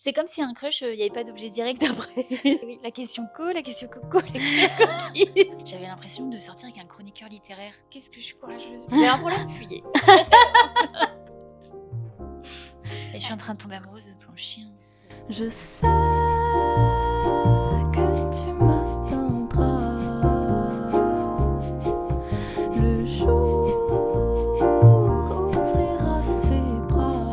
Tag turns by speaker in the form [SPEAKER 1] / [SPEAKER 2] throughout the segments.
[SPEAKER 1] C'est comme si un crush, il y avait pas d'objet direct après. Oui, la question co, la question coco, la question coquille. J'avais l'impression de sortir avec un chroniqueur littéraire. Qu'est-ce que je suis courageuse. J'avais un problème, fuyez. Et je suis en train de tomber amoureuse de ton chien.
[SPEAKER 2] Je sais que tu m'attendras le jour où ouvrira ses bras.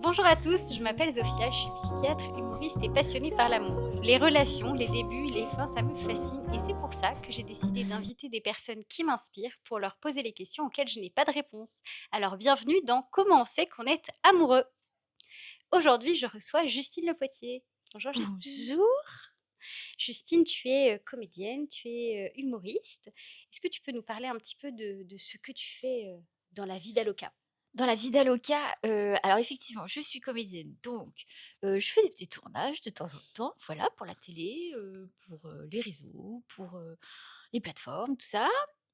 [SPEAKER 3] Bonjour à tous, je m'appelle Zofia, je suis psychiatre, humoriste et passionnée par l'amour. Les relations, les débuts, les fins, ça me fascine et c'est pour ça que j'ai décidé d'inviter des personnes qui m'inspirent pour leur poser les questions auxquelles je n'ai pas de réponse. Alors bienvenue dans Comment on sait qu'on est amoureux. Aujourd'hui, je reçois Justine Le Potier. Bonjour Justine.
[SPEAKER 1] Bonjour.
[SPEAKER 3] Justine, tu es comédienne, tu es humoriste. Est-ce que tu peux nous parler un petit peu de ce que tu fais dans la vie d'Aloca?
[SPEAKER 1] Dans la vie d'Aloca, alors effectivement, je suis comédienne, donc je fais des petits tournages de temps en temps, voilà, pour la télé, pour les réseaux, pour les plateformes, tout ça.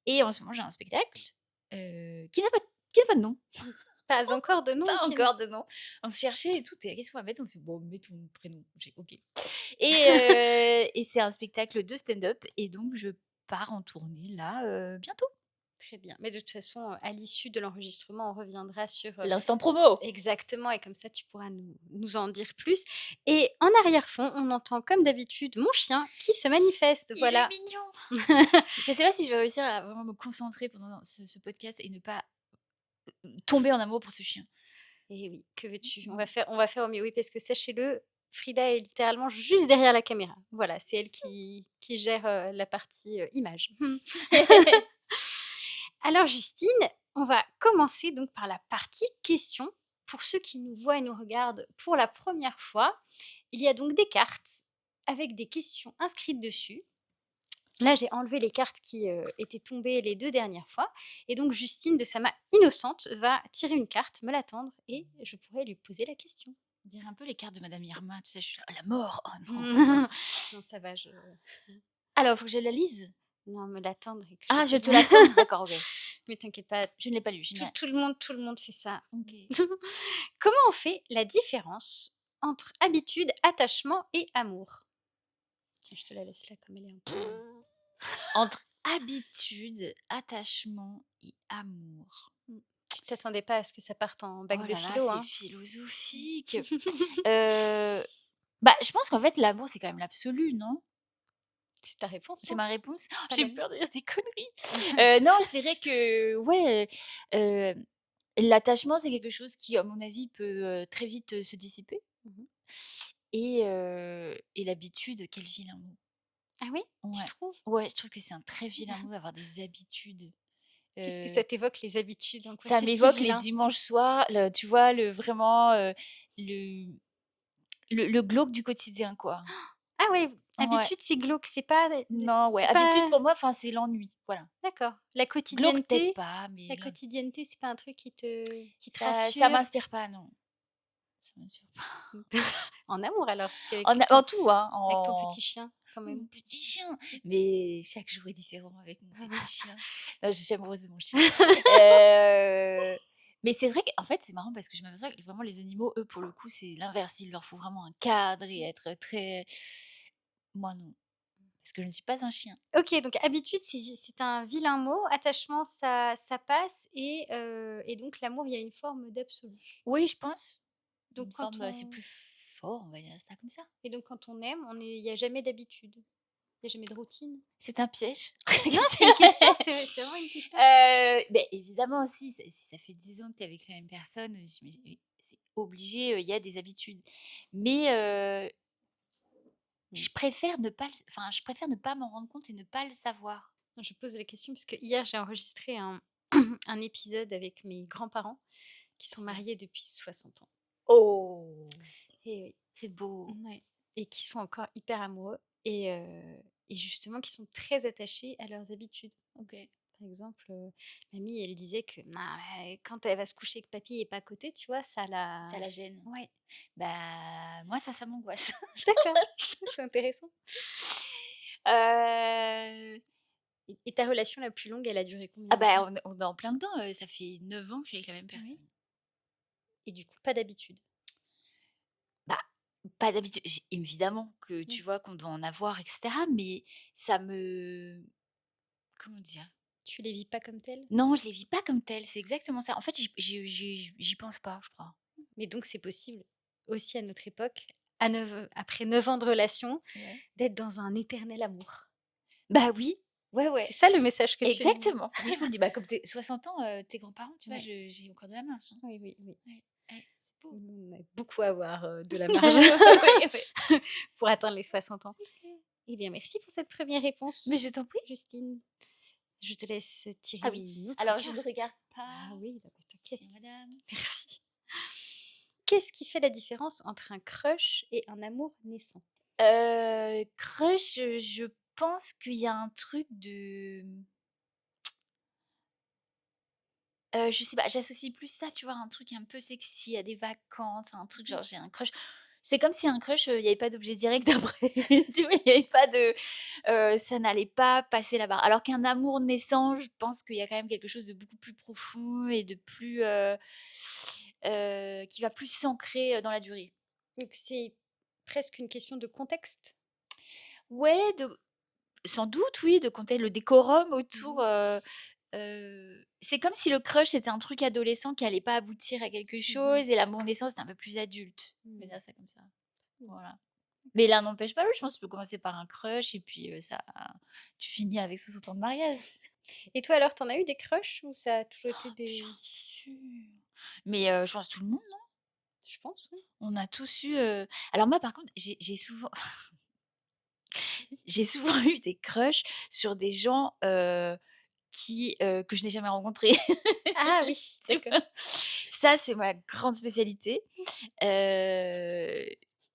[SPEAKER 1] Et en ce moment, j'ai un spectacle qui n'a pas de nom.
[SPEAKER 3] Pas encore de nom.
[SPEAKER 1] Pas
[SPEAKER 3] Aucune.
[SPEAKER 1] encore de nom. On se cherchait et tout. Et qu'est-ce qu'on va mettre? On fait bon, mets ton prénom. J'ai ok. Et, et c'est un spectacle de stand-up. Et donc, je pars en tournée là bientôt.
[SPEAKER 3] Très bien. Mais de toute façon, à l'issue de l'enregistrement, on reviendra sur
[SPEAKER 1] L'instant promo.
[SPEAKER 3] exactement, et comme ça, tu pourras nous en dire plus. Et en arrière-fond, on entend comme d'habitude mon chien qui se manifeste. Voilà.
[SPEAKER 1] Il est mignon. Je sais pas si je vais réussir à vraiment me concentrer pendant ce podcast et ne pas tomber en amour pour ce chien.
[SPEAKER 3] Et oui, que veux-tu? On va faire au mieux. Oui, parce que sachez-le, Frida est littéralement juste derrière la caméra. Voilà, c'est elle qui gère la partie image. Alors Justine, on va commencer donc par la partie questions. Pour ceux qui nous voient et nous regardent pour la première fois, il y a donc des cartes avec des questions inscrites dessus. Là, j'ai enlevé les cartes qui étaient tombées les 2 dernières fois. Et donc Justine, de sa main innocente, va tirer une carte, me la tendre et je pourrai lui poser la question.
[SPEAKER 1] On dirait un peu les cartes de Madame Irma. Tu sais, je suis là, la mort. Oh non.
[SPEAKER 3] Non, ça va,
[SPEAKER 1] Alors, il faut que je la lise.
[SPEAKER 3] non, me l'attendre et que
[SPEAKER 1] Ah, je
[SPEAKER 3] pose
[SPEAKER 1] te l'attends. D'accord, ok.
[SPEAKER 3] Mais t'inquiète pas,
[SPEAKER 1] Je ne l'ai pas lu. Je n'ai-
[SPEAKER 3] tout le monde fait ça.
[SPEAKER 1] Ok.
[SPEAKER 3] Comment on fait la différence entre habitude, attachement et amour? Tiens, je te la laisse là comme elle est un peu
[SPEAKER 1] Entre habitude, attachement et amour.
[SPEAKER 3] tu t'attendais pas à ce que ça parte en bac
[SPEAKER 1] Oh
[SPEAKER 3] de
[SPEAKER 1] là là,
[SPEAKER 3] philo,
[SPEAKER 1] c'est
[SPEAKER 3] hein?
[SPEAKER 1] philosophique. Bah, je pense qu'en fait, l'amour, c'est quand même l'absolu, non?
[SPEAKER 3] C'est ta réponse,
[SPEAKER 1] C'est
[SPEAKER 3] hein?
[SPEAKER 1] ma réponse? Oh,
[SPEAKER 3] pas
[SPEAKER 1] j'ai
[SPEAKER 3] la mienne.
[SPEAKER 1] peur de dire des conneries. Non, je dirais que, ouais, l'attachement, c'est quelque chose qui, à mon avis, peut très vite se dissiper.
[SPEAKER 3] Mmh.
[SPEAKER 1] Et l'habitude, quel vilain mot.
[SPEAKER 3] Ah oui? Tu
[SPEAKER 1] Ouais.
[SPEAKER 3] trouves?
[SPEAKER 1] Ouais, je trouve que c'est un très vilain mot d'avoir des habitudes.
[SPEAKER 3] Qu'est-ce que
[SPEAKER 1] Euh,
[SPEAKER 3] ça t'évoque les habitudes? En quoi
[SPEAKER 1] Ça
[SPEAKER 3] c'est si
[SPEAKER 1] m'évoque les
[SPEAKER 3] vilain?
[SPEAKER 1] dimanches soirs, tu vois, vraiment, le le glauque du quotidien, quoi.
[SPEAKER 3] Ah oui,
[SPEAKER 1] Ouais.
[SPEAKER 3] habitude, c'est glauque,
[SPEAKER 1] Non, ouais,
[SPEAKER 3] c'est
[SPEAKER 1] habitude
[SPEAKER 3] pas
[SPEAKER 1] pour moi, enfin, c'est l'ennui, voilà.
[SPEAKER 3] d'accord.
[SPEAKER 1] Glauque peut-être pas, mais
[SPEAKER 3] La quotidienneté, c'est pas un truc qui te
[SPEAKER 1] ça
[SPEAKER 3] rassure?
[SPEAKER 1] m'inspire pas, non. Ça m'inspire pas.
[SPEAKER 3] En amour alors,
[SPEAKER 1] En tout, hein,
[SPEAKER 3] avec ton petit chien quand
[SPEAKER 1] Mon
[SPEAKER 3] même?
[SPEAKER 1] petit chien, mais chaque jour est différent avec mon petit chien. Non, je suis amoureuse de mon chien. Mais c'est vrai qu'en fait, c'est marrant parce que je m'aperçois que vraiment les animaux, eux, pour le coup, c'est l'inverse. Il leur faut vraiment un cadre et être très. Moi, non. Parce que je ne suis pas un chien.
[SPEAKER 3] OK, donc habitude, c'est un vilain mot. Attachement, ça passe et donc l'amour, il y a une forme d'absolu.
[SPEAKER 1] Oui, je pense.
[SPEAKER 3] Donc
[SPEAKER 1] Une
[SPEAKER 3] quand
[SPEAKER 1] forme, c'est
[SPEAKER 3] on
[SPEAKER 1] plus fort, on va dire ça comme ça.
[SPEAKER 3] et donc quand on aime, il y a jamais d'habitude? Il y a jamais de routine?
[SPEAKER 1] C'est un piège.
[SPEAKER 3] Non, c'est une question, c'est vraiment une question.
[SPEAKER 1] Beh, évidemment aussi, si ça fait 10 ans que tu es avec la même personne, oui, c'est obligé, il y a des habitudes. Mais je préfère ne pas je préfère ne pas m'en rendre compte et ne pas le savoir.
[SPEAKER 3] Je pose la question parce que hier, j'ai enregistré un un épisode avec mes grands-parents qui sont
[SPEAKER 1] Trop bien.
[SPEAKER 3] mariés depuis 60 ans.
[SPEAKER 1] Oh!
[SPEAKER 3] Et oui.
[SPEAKER 1] C'est beau.
[SPEAKER 3] Ouais, et qui sont encore hyper amoureux et justement qui sont très attachés à leurs habitudes.
[SPEAKER 1] OK.
[SPEAKER 3] Par exemple, mamie, elle disait que «Non, mais quand elle va se coucher et que papy est pas à côté, tu vois, ça
[SPEAKER 1] Ça
[SPEAKER 3] la»
[SPEAKER 1] la gêne.
[SPEAKER 3] ouais,
[SPEAKER 1] Bah, moi ça m'angoisse.
[SPEAKER 3] d'accord, c'est intéressant.
[SPEAKER 1] Heu,
[SPEAKER 3] Et ta relation la plus longue, elle a duré combien
[SPEAKER 1] ah
[SPEAKER 3] de temps?
[SPEAKER 1] bah, on est en plein dedans, ça fait 9 ans que je suis avec la même
[SPEAKER 3] Oui.
[SPEAKER 1] personne.
[SPEAKER 3] Et du coup, pas d'habitude?
[SPEAKER 1] pas d'habitude. Évidemment que
[SPEAKER 3] Mmh.
[SPEAKER 1] tu vois qu'on doit en avoir, et cetera, mais ça me comment dire?
[SPEAKER 3] Tu les vis pas comme telles?
[SPEAKER 1] Non, je les vis pas comme telles, c'est exactement ça. En fait, j'y pense pas, je crois.
[SPEAKER 3] Mais donc c'est possible aussi à notre époque, après 9 ans de relation,
[SPEAKER 1] Ouais.
[SPEAKER 3] d'être dans un éternel amour.
[SPEAKER 1] Bah oui, ouais,
[SPEAKER 3] C'est
[SPEAKER 1] ouais,
[SPEAKER 3] ça le message que tu dis?
[SPEAKER 1] exactement. Oui, je vous le dis, bah, comme tes 60 ans, tes grands-parents, tu vois,
[SPEAKER 3] Ouais.
[SPEAKER 1] j'ai encore de la marge, hein.
[SPEAKER 3] Oui, oui, oui.
[SPEAKER 1] Ouais, ouais, c'est beau.
[SPEAKER 3] Nous, on a beaucoup à avoir, de la marge
[SPEAKER 1] Ouais, ouais, ouais.
[SPEAKER 3] pour atteindre les 60 ans.
[SPEAKER 1] C'est clair.
[SPEAKER 3] Eh bien, merci pour cette première
[SPEAKER 1] Mais
[SPEAKER 3] réponse,
[SPEAKER 1] je t'en prie.
[SPEAKER 3] Justine. Je te laisse
[SPEAKER 1] Ah
[SPEAKER 3] tirer
[SPEAKER 1] oui,
[SPEAKER 3] une autre
[SPEAKER 1] alors je ne
[SPEAKER 3] carte.
[SPEAKER 1] regarde pas.
[SPEAKER 3] Ah oui, non mais t'inquiète.
[SPEAKER 1] Merci madame.
[SPEAKER 3] Merci. Qu'est-ce qui fait la différence entre un crush et un amour naissant?
[SPEAKER 1] Crush, je pense qu'il y a un truc de, je sais pas, j'associe plus ça, tu vois, à un truc un peu sexy, à des vacances, à un truc
[SPEAKER 3] Mmh.
[SPEAKER 1] genre j'ai un crush. C'est comme si un crush, il y avait pas d'objet direct après, tu vois? Il y avait pas de, ça n'allait pas passer la barre. Alors qu'un amour naissant, je pense qu'il y a quand même quelque chose de beaucoup plus profond et de plus, qui va plus s'ancrer, dans la durée.
[SPEAKER 3] Donc c'est presque une question de contexte?
[SPEAKER 1] Ouais, sans doute, oui, de compter le décorum autour,
[SPEAKER 3] Mmh.
[SPEAKER 1] c'est comme si le crush était un truc adolescent qui allait pas aboutir à quelque
[SPEAKER 3] Mmh.
[SPEAKER 1] chose et l'amour naissant, c'était un peu plus adulte. On va
[SPEAKER 3] Mmh.
[SPEAKER 1] dire ça comme ça.
[SPEAKER 3] Mmh.
[SPEAKER 1] Voilà. Mais l'un n'empêche pas l'autre, je pense que tu peux commencer par un crush et puis, ça tu finis avec 60 ans de mariage.
[SPEAKER 3] Et toi alors, t'en as eu des crushs ou ça a toujours été
[SPEAKER 1] Bien
[SPEAKER 3] des
[SPEAKER 1] sûr. Mais, je pense tout le monde, non?
[SPEAKER 3] je pense, oui.
[SPEAKER 1] On a tous eu, alors moi par contre, j'ai souvent j'ai souvent eu des crushs sur des gens, que je n'ai jamais rencontrés.
[SPEAKER 3] Ah oui,
[SPEAKER 1] Tu
[SPEAKER 3] d'accord.
[SPEAKER 1] vois? Ça, c'est ma grande spécialité, heu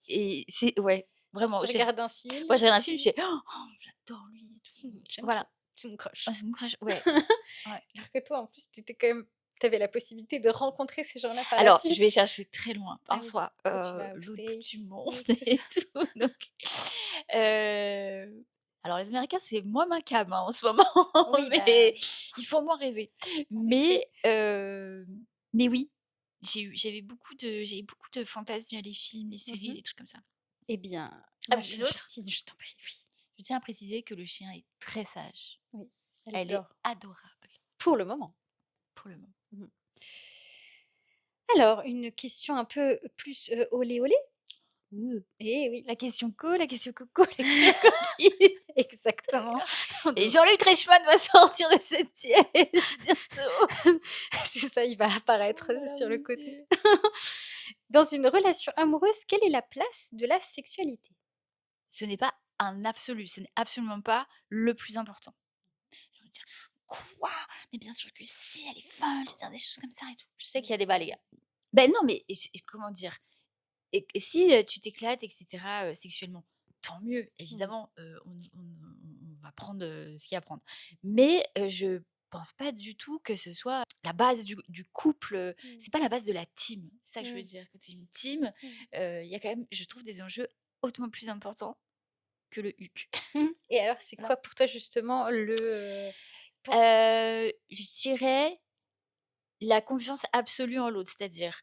[SPEAKER 1] et c'est ouais,
[SPEAKER 3] Genre
[SPEAKER 1] vraiment,
[SPEAKER 3] tu regardes un film
[SPEAKER 1] moi, je
[SPEAKER 3] et
[SPEAKER 1] regarde un film, je
[SPEAKER 3] tu
[SPEAKER 1] fais: «Oh, j'adore lui et tout».
[SPEAKER 3] «J'aime trop,
[SPEAKER 1] Voilà,
[SPEAKER 3] c'est mon
[SPEAKER 1] ah,
[SPEAKER 3] crush».
[SPEAKER 1] c'est mon crush, ouais, ouais.
[SPEAKER 3] Alors que toi, en plus, t'étais quand même tu la possibilité de rencontrer ces gens-là par la
[SPEAKER 1] Alors, je vais
[SPEAKER 3] suite.
[SPEAKER 1] chercher très loin,
[SPEAKER 3] Ah oui,
[SPEAKER 1] parfois,
[SPEAKER 3] toi tu vas aux
[SPEAKER 1] l'autre bout du
[SPEAKER 3] States.
[SPEAKER 1] monde
[SPEAKER 3] Oui, c'est ça.
[SPEAKER 1] et tout, donc alors les Américains, c'est moins ma came, hein, en ce moment,
[SPEAKER 3] Oui, bah,
[SPEAKER 1] mais ils font moins rêver.
[SPEAKER 3] en effet.
[SPEAKER 1] Mais oui, j'avais beaucoup de fantasmes via les films, les séries,
[SPEAKER 3] Mmh.
[SPEAKER 1] les trucs comme ça.
[SPEAKER 3] Eh bien,
[SPEAKER 1] Ah
[SPEAKER 3] ma
[SPEAKER 1] oui, une
[SPEAKER 3] chère
[SPEAKER 1] autre,
[SPEAKER 3] Justine, je t'en prie, oui.
[SPEAKER 1] je tiens à préciser que le chien est très sage.
[SPEAKER 3] Oui, elle
[SPEAKER 1] Elle est
[SPEAKER 3] dort.
[SPEAKER 1] adorable
[SPEAKER 3] Pour le moment.
[SPEAKER 1] pour le moment.
[SPEAKER 3] Mmh. Alors, une question un peu plus, olé olé.
[SPEAKER 1] Ouh,
[SPEAKER 3] Eh oui,
[SPEAKER 1] la question coco, la question coquine.
[SPEAKER 3] exactement. On
[SPEAKER 1] Et
[SPEAKER 3] dev
[SPEAKER 1] Jean-Luc Reichmann va sortir de cette pièce bientôt.
[SPEAKER 3] c'est ça, il va
[SPEAKER 1] Oh
[SPEAKER 3] apparaître,
[SPEAKER 1] là là,
[SPEAKER 3] sur le
[SPEAKER 1] mon
[SPEAKER 3] côté.
[SPEAKER 1] Dieu.
[SPEAKER 3] Dans une relation amoureuse, quelle est la place de la sexualité?
[SPEAKER 1] Ce n'est pas un absolu, ce n'est absolument pas le plus important. J'ai envie de dire: «Quoi? Mais bien sûr que si, elle est folle de dire des choses comme ça et tout». Je sais qu'il y a débat, les gars. Ben non, mais comment dire? Et si, tu t'éclates et cetera, sexuellement, tant mieux,
[SPEAKER 3] Mmh.
[SPEAKER 1] évidemment, on va prendre, ce qu'il y a à prendre. Mais, je pense pas du tout que ce soit la base du couple,
[SPEAKER 3] Mmh.
[SPEAKER 1] c'est pas la base de la team. C'est ça que je veux
[SPEAKER 3] Mmh.
[SPEAKER 1] dire. Quand tu une team,
[SPEAKER 3] Mmh.
[SPEAKER 1] il y a quand même, je trouve, des enjeux hautement plus importants que le HUC.
[SPEAKER 3] Mmh. Et alors, c'est
[SPEAKER 1] Voilà.
[SPEAKER 3] quoi pour toi justement pour
[SPEAKER 1] Je dirais la confiance absolue en l'autre, c'est-à-dire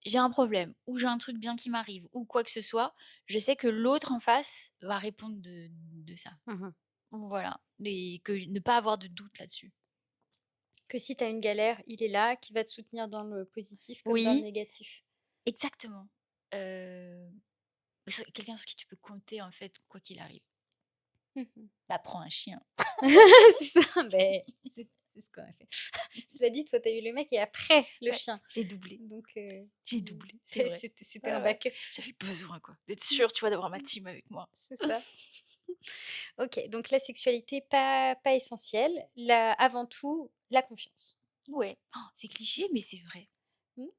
[SPEAKER 1] j'ai un problème ou j'ai un truc bien qui m'arrive ou quoi que ce soit, je sais que l'autre en face va répondre de ça.
[SPEAKER 3] mmh
[SPEAKER 1] Voilà, et que ne pas avoir de doute là-dessus.
[SPEAKER 3] que si tu as une galère, il est là, qui va te soutenir dans le positif comme dans le
[SPEAKER 1] Oui,
[SPEAKER 3] négatif?
[SPEAKER 1] exactement. Heu, quelqu'un sur qui tu peux compter, en fait, quoi qu'il arrive.
[SPEAKER 3] Mmh.
[SPEAKER 1] Bah, prends un chien.
[SPEAKER 3] C'est ça, beh, c'est ce qu'on a fait. Cela dit, toi, tu as eu le mec et après le
[SPEAKER 1] Ouais,
[SPEAKER 3] chien.
[SPEAKER 1] j'ai doublé,
[SPEAKER 3] Donc
[SPEAKER 1] j'ai
[SPEAKER 3] tu
[SPEAKER 1] doublé, c'est vrai.
[SPEAKER 3] c'était
[SPEAKER 1] Ouais,
[SPEAKER 3] un
[SPEAKER 1] ouais.
[SPEAKER 3] backup.
[SPEAKER 1] J'avais besoin, quoi, d'être
[SPEAKER 3] Mmh.
[SPEAKER 1] sûre, tu vois, d'avoir ma team avec moi.
[SPEAKER 3] C'est ça. OK, donc la sexualité pas essentielle, la avant tout, la confiance.
[SPEAKER 1] Ouais, c'est cliché, mais c'est vrai.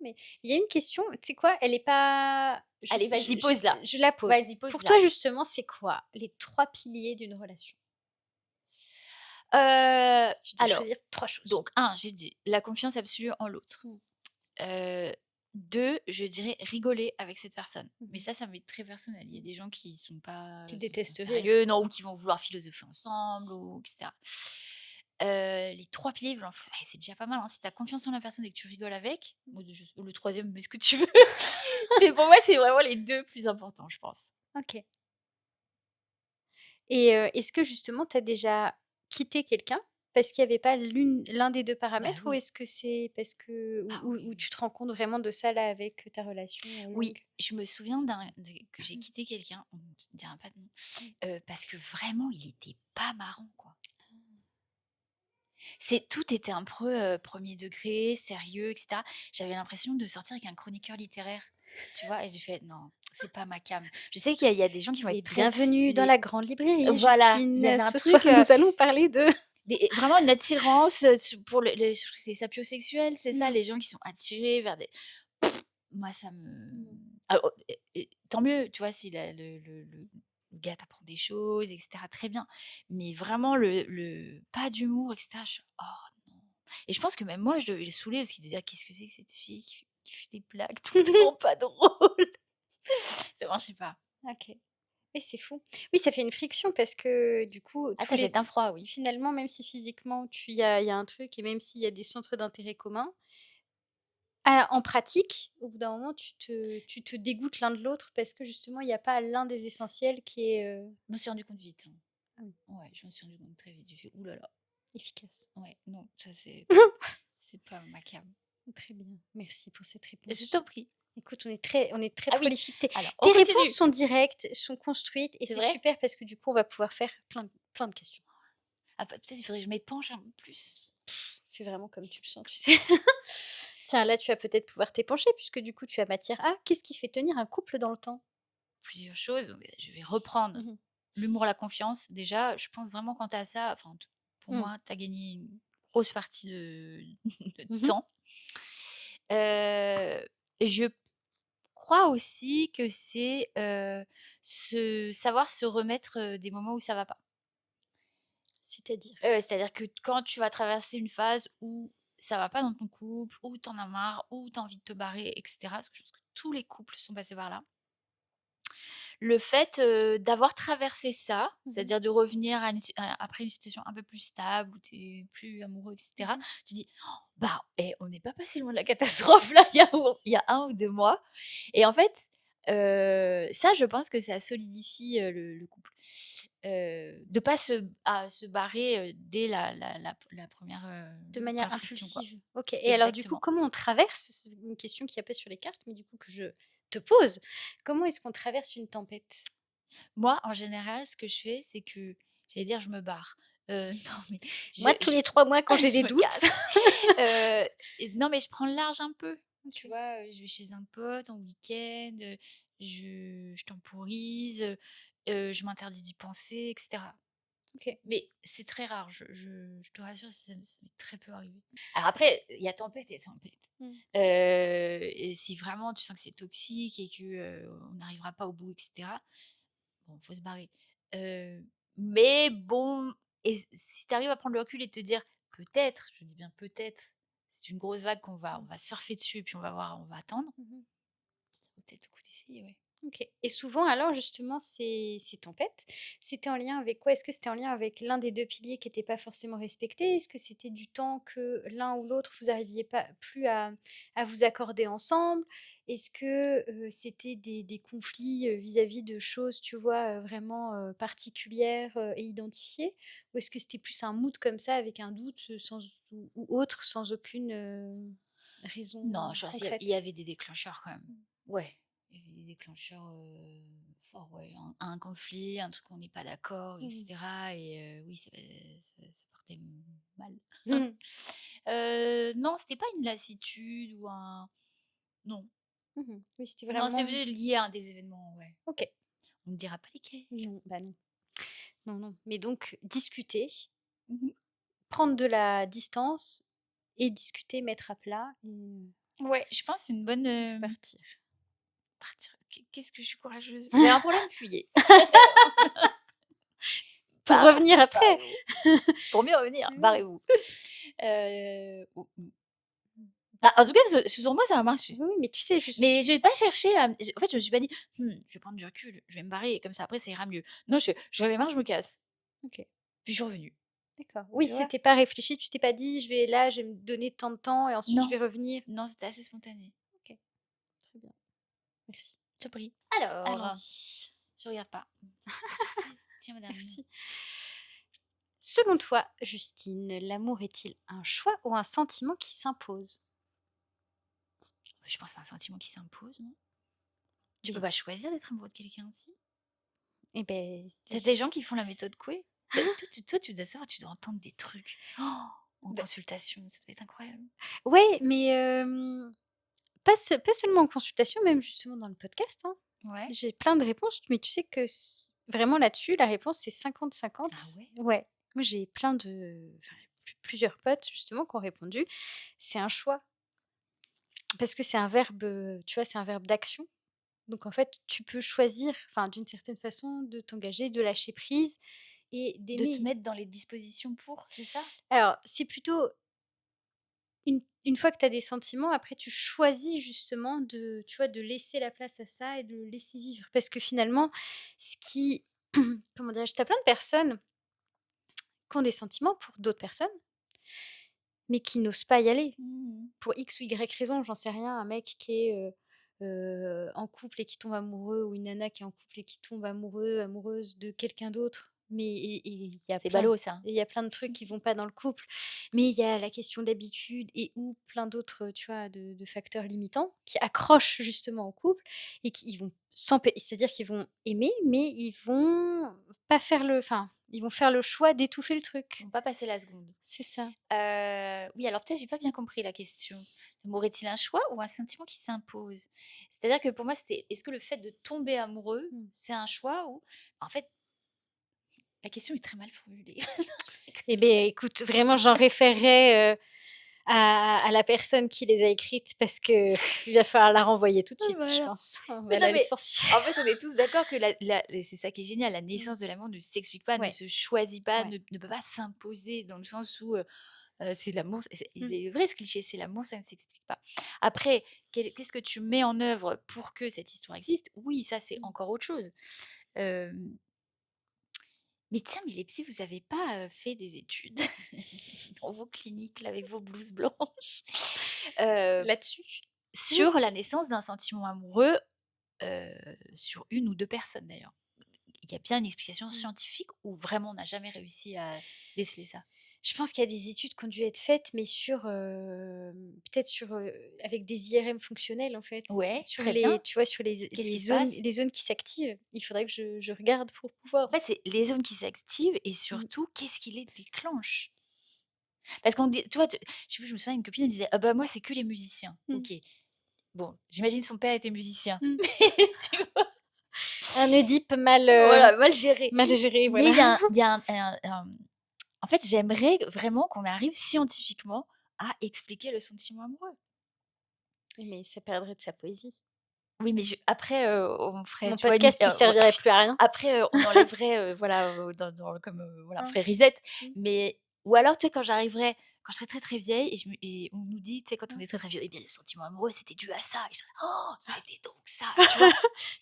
[SPEAKER 3] Mais il y a une question, tu sais quoi? Elle est pas
[SPEAKER 1] Allez, vas-y, pose-la.
[SPEAKER 3] je la pose.
[SPEAKER 1] Vas-y,
[SPEAKER 3] Pour toi,
[SPEAKER 1] pose-la.
[SPEAKER 3] justement, c'est quoi les 3 piliers d'une relation? Si tu dois
[SPEAKER 1] Alors,
[SPEAKER 3] choisir 3 choses.
[SPEAKER 1] donc un, j'ai dit la confiance absolue en l'autre.
[SPEAKER 3] Mmh.
[SPEAKER 1] 2, je dirais rigoler avec cette personne. Mais
[SPEAKER 3] Mmh.
[SPEAKER 1] ça m'est très personnel. Il y a des gens qui sont pas
[SPEAKER 3] Tu
[SPEAKER 1] 100%
[SPEAKER 3] détestes rire.
[SPEAKER 1] sérieux, non, ou qui vont vouloir philosopher ensemble ou et cetera. Les 3 piliers, ben, c'est déjà pas mal, hein. Si tu as confiance en la personne et que tu rigoles avec, ou le troisième, mets ce que tu veux. C'est pour moi, c'est vraiment les 2 plus importants, je pense.
[SPEAKER 3] OK. Et est-ce que justement tu as déjà quitté quelqu'un parce qu'il y avait pas l'un des 2
[SPEAKER 1] Bah
[SPEAKER 3] paramètres ou
[SPEAKER 1] oui.
[SPEAKER 3] est-ce que c'est parce que
[SPEAKER 1] Ah oui,
[SPEAKER 3] ou
[SPEAKER 1] oui.
[SPEAKER 3] tu te rends compte vraiment de ça là avec ta relation,
[SPEAKER 1] Oui,
[SPEAKER 3] longue?
[SPEAKER 1] je me souviens que j'ai
[SPEAKER 3] Mmh.
[SPEAKER 1] quitté quelqu'un, on ne dira pas de nom,
[SPEAKER 3] Mmh.
[SPEAKER 1] parce que vraiment il était pas marrant, quoi. Tout était un peu, 1er degré, sérieux et cetera. J'avais l'impression de sortir avec un chroniqueur littéraire, tu vois? Et j'ai fait: «Non, c'est pas ma came». Je sais qu'il y a des gens qui vont
[SPEAKER 3] Et
[SPEAKER 1] être très
[SPEAKER 3] bienvenue dans
[SPEAKER 1] les
[SPEAKER 3] la grande librairie,
[SPEAKER 1] voilà, il y
[SPEAKER 3] Justine.
[SPEAKER 1] avait un
[SPEAKER 3] Ce soir,
[SPEAKER 1] truc,
[SPEAKER 3] nous allons parler de
[SPEAKER 1] vraiment une attirance, pour je trouve que c'est sapiosexuel, c'est ça?
[SPEAKER 3] Mmh.
[SPEAKER 1] Les gens qui sont attirés vers des moi ça me
[SPEAKER 3] Mmh.
[SPEAKER 1] ah oh et tant mieux, tu vois? Si la le gars t'apprend des choses et cetera, très bien. Mais vraiment le pas d'humour et cetera, je «Oh non» et je pense que même moi je devais le saouler parce qu'il devait dire: «Qu'est-ce que c'est que cette fille qui fait des blagues tout le temps pas drôles?» Ça marchait pas.
[SPEAKER 3] OK. Oui, c'est fou. Oui, ça fait une friction parce que du coup,
[SPEAKER 1] Ah
[SPEAKER 3] tous
[SPEAKER 1] ça
[SPEAKER 3] les
[SPEAKER 1] jette un froid, oui.
[SPEAKER 3] finalement, même si physiquement il y a un truc et même s'il y a des centres d'intérêt communs, en pratique, au bout d'un moment, tu te dégoûtes l'un de l'autre parce que justement, il y a pas l'un des essentiels qui est,
[SPEAKER 1] Je me suis rendu compte vite, hein.
[SPEAKER 3] ah oui,
[SPEAKER 1] Ouais, je me suis rendu compte très vite. J'ai fait: «Ouh là là,
[SPEAKER 3] efficace.
[SPEAKER 1] ouais, non, ça c'est pas ma came».
[SPEAKER 3] Très bien, merci pour cette
[SPEAKER 1] Je
[SPEAKER 3] réponse.
[SPEAKER 1] t'en prie.
[SPEAKER 3] Écoute, on est très
[SPEAKER 1] Ah oui,
[SPEAKER 3] prolifique. Tes
[SPEAKER 1] alors on
[SPEAKER 3] tes réponses
[SPEAKER 1] continue.
[SPEAKER 3] sont directes, sont construites et
[SPEAKER 1] C'est
[SPEAKER 3] c'est
[SPEAKER 1] vrai?
[SPEAKER 3] super parce que du coup, on va pouvoir faire plein de questions.
[SPEAKER 1] Ah bah, peut-être il faudrait que je m'épanche un peu plus.
[SPEAKER 3] Fais vraiment comme tu le sens, tu sais? Tiens, là, tu vas peut-être pouvoir t'épancher puisque du coup, tu as matière à qu'est-ce qui fait tenir un couple dans le temps?
[SPEAKER 1] Plusieurs choses, donc je vais reprendre
[SPEAKER 3] Mmh mh.
[SPEAKER 1] l'humour, la confiance. Déjà, je pense vraiment quand tu as ça, enfin, pour
[SPEAKER 3] Mmh.
[SPEAKER 1] moi, tu as gagné une grosse partie de de
[SPEAKER 3] Mmh.
[SPEAKER 1] temps. Heu, je crois aussi que c'est, savoir se remettre, des moments où ça va pas.
[SPEAKER 3] C'est-à-dire?
[SPEAKER 1] C'est-à-dire que quand tu vas traverser une phase où ça va pas dans ton couple, où tu en as marre, où tu as envie de te barrer et cetera, parce que je pense que tous les couples sont passés par là. Le fait, d'avoir traversé ça,
[SPEAKER 3] Mmh mh.
[SPEAKER 1] c'est-à-dire de revenir après une situation un peu plus stable, où tu es plus amoureux et cetera,
[SPEAKER 3] Mmh.
[SPEAKER 1] tu dis: «Oh, bah, on n'est pas passé loin de la catastrophe là, il y a 1 ou 2 mois» et en fait, ça je pense que ça solidifie, le couple. De pas se barrer, dès la 1re,
[SPEAKER 3] De manière
[SPEAKER 1] friction quoi.
[SPEAKER 3] impulsive. OK et alors du coup,
[SPEAKER 1] Exactement.
[SPEAKER 3] comment on traverse c'est une question qui a pas sur les cartes, mais du coup que je te pose. Comment est-ce qu'on traverse une tempête?
[SPEAKER 1] Moi, en général, ce que je fais, c'est que j'allais dire: «Je me barre». Non, mais
[SPEAKER 3] Moi, tous les 3 mois quand j'ai
[SPEAKER 1] je
[SPEAKER 3] des
[SPEAKER 1] me
[SPEAKER 3] doutes.
[SPEAKER 1] casse. Non, mais je prends le large un peu, tu
[SPEAKER 3] OK.
[SPEAKER 1] vois? Je vais chez un pote en week-end, je temporise, je m'interdis d'y penser et cetera.
[SPEAKER 3] OK.
[SPEAKER 1] Mais c'est très rare, je te rassure, ça m'est très peu arrivé. Alors après, il y a tempête et tempête.
[SPEAKER 3] Mmh.
[SPEAKER 1] Et si vraiment tu sens que c'est toxique et que, on n'arrivera pas au bout et cetera, bon, faut se barrer. Heu, mais bon et si tu arrives à prendre le recul et te dire: «Peut-être», je dis bien peut-être, c'est une grosse vague on
[SPEAKER 3] Mmh.
[SPEAKER 1] va surfer dessus et puis on va voir, on va attendre,
[SPEAKER 3] Mmh.
[SPEAKER 1] ça vaut peut-être le coup d'essayer, ouais.
[SPEAKER 3] OK et souvent alors justement ces tempêtes, c'était en lien avec quoi? Est-ce que c'était en lien avec l'un des 2 piliers qui était pas forcément respecté? Est-ce que c'était du temps que l'un ou l'autre vous arriviez pas plus à vous accorder ensemble? Est-ce que, c'était des conflits, vis-à-vis de choses, tu vois, vraiment, particulières, et identifiées? Ou est-ce que c'était plus un mood comme ça avec un doute, sans ou autre, sans aucune, raison,
[SPEAKER 1] Non, je pense qu'il y
[SPEAKER 3] concrète?
[SPEAKER 1] avait des déclencheurs quand même.
[SPEAKER 3] Mmh.
[SPEAKER 1] Ouais, il y avait des déclencheurs, forts, ouais. Un conflit, un truc où on n'est pas d'accord et
[SPEAKER 3] Mmh.
[SPEAKER 1] cetera et oui, ça partait mal.
[SPEAKER 3] Mmh.
[SPEAKER 1] Non, c'était pas une lassitude ou un non.
[SPEAKER 3] Mmh. Oui, c'était
[SPEAKER 1] Non, c'est
[SPEAKER 3] vraiment
[SPEAKER 1] lié à des événements, ouais.
[SPEAKER 3] OK.
[SPEAKER 1] On ne dira pas lesquels.
[SPEAKER 3] Non, bah, non. Non, non. Mais donc discuter,
[SPEAKER 1] Mmh.
[SPEAKER 3] prendre de la distance et discuter, mettre à plat et
[SPEAKER 1] Ouais, je pense que c'est une bonne,
[SPEAKER 3] repartir.
[SPEAKER 1] partir qu'est-ce que je suis courageuse. Vous avez un problème? Fuyez.
[SPEAKER 3] Pour revenir après.
[SPEAKER 1] Barrez-vous. Pour mieux revenir,
[SPEAKER 3] Mais oui.
[SPEAKER 1] barrez-vous. Bah, en tout cas, sur moi, ça a marché.
[SPEAKER 3] Oui, mais tu sais juste
[SPEAKER 1] Mais j'ai pas cherché à en fait, je me suis pas dit: je vais prendre du recul, je vais me barrer et comme ça après ça ira mieux». Non, j'en ai marre, je me casse.
[SPEAKER 3] OK.
[SPEAKER 1] Puis je suis revenue.
[SPEAKER 3] D'accord. Oui,
[SPEAKER 1] tu vois?
[SPEAKER 3] c'était pas réfléchi, tu t'es pas dit: je vais me donner tant de temps et ensuite je
[SPEAKER 1] Non,
[SPEAKER 3] vais revenir».
[SPEAKER 1] non, c'était assez spontané.
[SPEAKER 3] OK, très bien, merci.
[SPEAKER 1] Je t'en prie. Alors,
[SPEAKER 3] Allons-y.
[SPEAKER 1] je regarde pas. C'est la surprise. Tiens madame.
[SPEAKER 3] Merci. Selon toi, Justine, l'amour est-il un choix ou un sentiment qui s'impose?
[SPEAKER 1] Je pense que c'est un sentiment qui s'impose, non? Tu peux
[SPEAKER 3] Oui.
[SPEAKER 1] pas choisir d'être amoureux de quelqu'un aussi?
[SPEAKER 3] Eh beh,
[SPEAKER 1] Tu des gens qui font la méthode Coué. Toi, tu dois savoir, tu dois entendre des trucs. En
[SPEAKER 3] d
[SPEAKER 1] consultation, ça doit être incroyable.
[SPEAKER 3] ouais, mais pas seulement en consultation, même justement dans le podcast, hein.
[SPEAKER 1] Ouais.
[SPEAKER 3] J'ai plein de réponses, mais tu sais que vraiment là-dessus, la réponse c'est 50-50.
[SPEAKER 1] Ah ouais?
[SPEAKER 3] Ouais, moi j'ai plein de enfin, plusieurs potes justement qui ont répondu. C'est un choix parce que c'est un verbe, tu vois, c'est un verbe d'action. Donc en fait, tu peux choisir, enfin d'une certaine façon, de t'engager, de lâcher prise et
[SPEAKER 1] De te
[SPEAKER 3] d'aimer.
[SPEAKER 1] mettre dans les dispositions pour, c'est ça?
[SPEAKER 3] Alors, c'est plutôt une fois que tu as des sentiments, après tu choisis justement de, tu vois, de laisser la place à ça et de le laisser vivre. Parce que finalement, ce qui comment dirais-je? Tu as plein de personnes qui ont des sentiments pour d'autres personnes, mais qui n'osent pas y aller.
[SPEAKER 1] Mmh.
[SPEAKER 3] Pour X ou Y raison, j'en sais rien, un mec qui est, en couple et qui tombe amoureux ou une nana qui est en couple et qui tombe amoureuse de quelqu'un d'autre, mais
[SPEAKER 1] C'est ballot ça.
[SPEAKER 3] il y a plein de trucs qui vont pas dans le couple, mais il y a la question d'habitude et ou plein d'autres, tu vois, de facteurs limitants qui accrochent justement au couple et qui ils vont c'est-à-dire qu'ils vont aimer, mais ils vont pas faire le enfin, ils vont faire le choix d'étouffer le truc.
[SPEAKER 1] Faut pas passer la seconde.
[SPEAKER 3] C'est ça.
[SPEAKER 1] Oui, alors peut-être j'ai pas bien compris la question. L'amour est-il un choix ou un sentiment qui s'impose? C'est-à-dire que pour moi, c'était est-ce que le fait de tomber amoureux,
[SPEAKER 3] Mmh.
[SPEAKER 1] c'est un choix ou en fait, la question est très mal formulée.
[SPEAKER 3] Eh beh, écoute, vraiment, j'en référerais, à la personne qui les a écrites parce que il va falloir la renvoyer tout de suite, je
[SPEAKER 1] Voilà.
[SPEAKER 3] pense. On
[SPEAKER 1] Mais
[SPEAKER 3] va
[SPEAKER 1] non,
[SPEAKER 3] la
[SPEAKER 1] mais
[SPEAKER 3] licencier.
[SPEAKER 1] en fait, on est tous d'accord que et c'est ça qui est génial, la
[SPEAKER 3] Mmh.
[SPEAKER 1] naissance de l'amour ne s'explique pas, ne
[SPEAKER 3] Ouais,
[SPEAKER 1] se choisit pas,
[SPEAKER 3] ouais.
[SPEAKER 1] ne peut pas s'imposer dans le sens où, c'est l'amour, il
[SPEAKER 3] Mmh.
[SPEAKER 1] est vrai ce cliché, c'est l'amour, ça ne s'explique pas. Après, qu'est-ce que tu mets en œuvre pour que cette histoire existe? Oui, ça, c'est
[SPEAKER 3] Mmh.
[SPEAKER 1] encore autre chose. Hem, mais tiens, mais les psys, vous avez pas, fait des études dans vos cliniques là, avec vos blouses blanches, heu,
[SPEAKER 3] Là-dessus? Mmh.
[SPEAKER 1] sur la naissance d'un sentiment amoureux, sur une ou 2 personnes d'ailleurs? Il y a bien une explication
[SPEAKER 3] Mmh.
[SPEAKER 1] scientifique ou vraiment on n'a jamais réussi à déceler ça?
[SPEAKER 3] Je pense qu'il y a des études qui ont dû être faites, mais sur, peut-être sur, avec des IRM fonctionnels, en fait.
[SPEAKER 1] Ouais,
[SPEAKER 3] Sur
[SPEAKER 1] très bien.
[SPEAKER 3] les tu vois, sur
[SPEAKER 1] Qu'est-ce qui se passe?
[SPEAKER 3] les zones qui s'activent. Il faudrait que je regarde pour pouvoir
[SPEAKER 1] En fait, c'est les zones qui s'activent et
[SPEAKER 3] mmh,
[SPEAKER 1] surtout, qu'est-ce qui les déclenche? Parce qu'on dit tu vois, je sais plus, je me souviens, une copine elle me disait: «Ah bah, moi, c'est que les musiciens».
[SPEAKER 3] mmh,
[SPEAKER 1] OK. Bon, j'imagine son père était musicien.
[SPEAKER 3] mmh.
[SPEAKER 1] Mais tu vois?
[SPEAKER 3] Un Oedipe
[SPEAKER 1] Voilà, mal géré.
[SPEAKER 3] mal géré,
[SPEAKER 1] Mais
[SPEAKER 3] voilà.
[SPEAKER 1] il y a en fait, j'aimerais vraiment qu'on arrive scientifiquement à expliquer le sentiment amoureux.
[SPEAKER 3] Mais ça perdrait de sa poésie.
[SPEAKER 1] Oui, mais je après, on ferait,
[SPEAKER 3] Mon
[SPEAKER 1] tu vois, une
[SPEAKER 3] podcast, il servirait plus à rien.
[SPEAKER 1] après, on enlèverait, voilà, comme, voilà, on
[SPEAKER 3] Hein.
[SPEAKER 1] ferait reset.
[SPEAKER 3] Mmh,
[SPEAKER 1] Mais ou alors, tu sais, quand je serai très, très vieille et on nous dit, tu sais, quand on
[SPEAKER 3] mmh.
[SPEAKER 1] est très, très vieux: «Eh bien, le sentiment amoureux, c'était dû à ça» et je serais là: «Oh, c'était donc ça!» tu vois?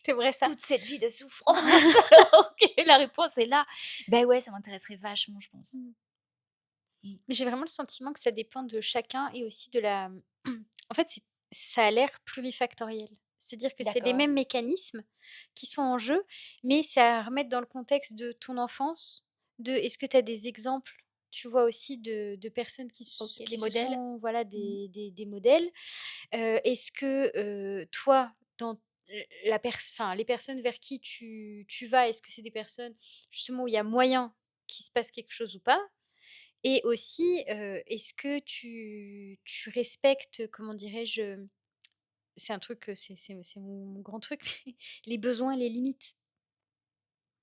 [SPEAKER 3] C'est vrai ça.
[SPEAKER 1] Toute cette vie de souffrance alors que la réponse est là. Ben ouais, ça m'intéresserait vachement, je pense.
[SPEAKER 3] Mmh.
[SPEAKER 1] Mmh.
[SPEAKER 3] Mais j'ai vraiment le sentiment que ça dépend de chacun et aussi de la en fait, ça a l'air plurifactoriel. C'est-à-dire que c'est les
[SPEAKER 1] D'accord.
[SPEAKER 3] mêmes mécanismes qui sont en jeu, mais c'est à remettre dans le contexte de ton enfance, de est-ce que tu as des exemples, tu vois, aussi de personnes
[SPEAKER 1] OK,
[SPEAKER 3] qui
[SPEAKER 1] des
[SPEAKER 3] se
[SPEAKER 1] modèles?
[SPEAKER 3] sont, voilà,
[SPEAKER 1] Mmh.
[SPEAKER 3] des modèles? Est-ce que, toi, dans la enfin, les personnes vers qui tu vas, est-ce que c'est des personnes justement où il y a moyen qu'il se passe quelque chose ou pas? Et aussi, est-ce que tu respectes, comment dirais-je, c'est un truc, c'est mon grand truc, mais les besoins et les limites,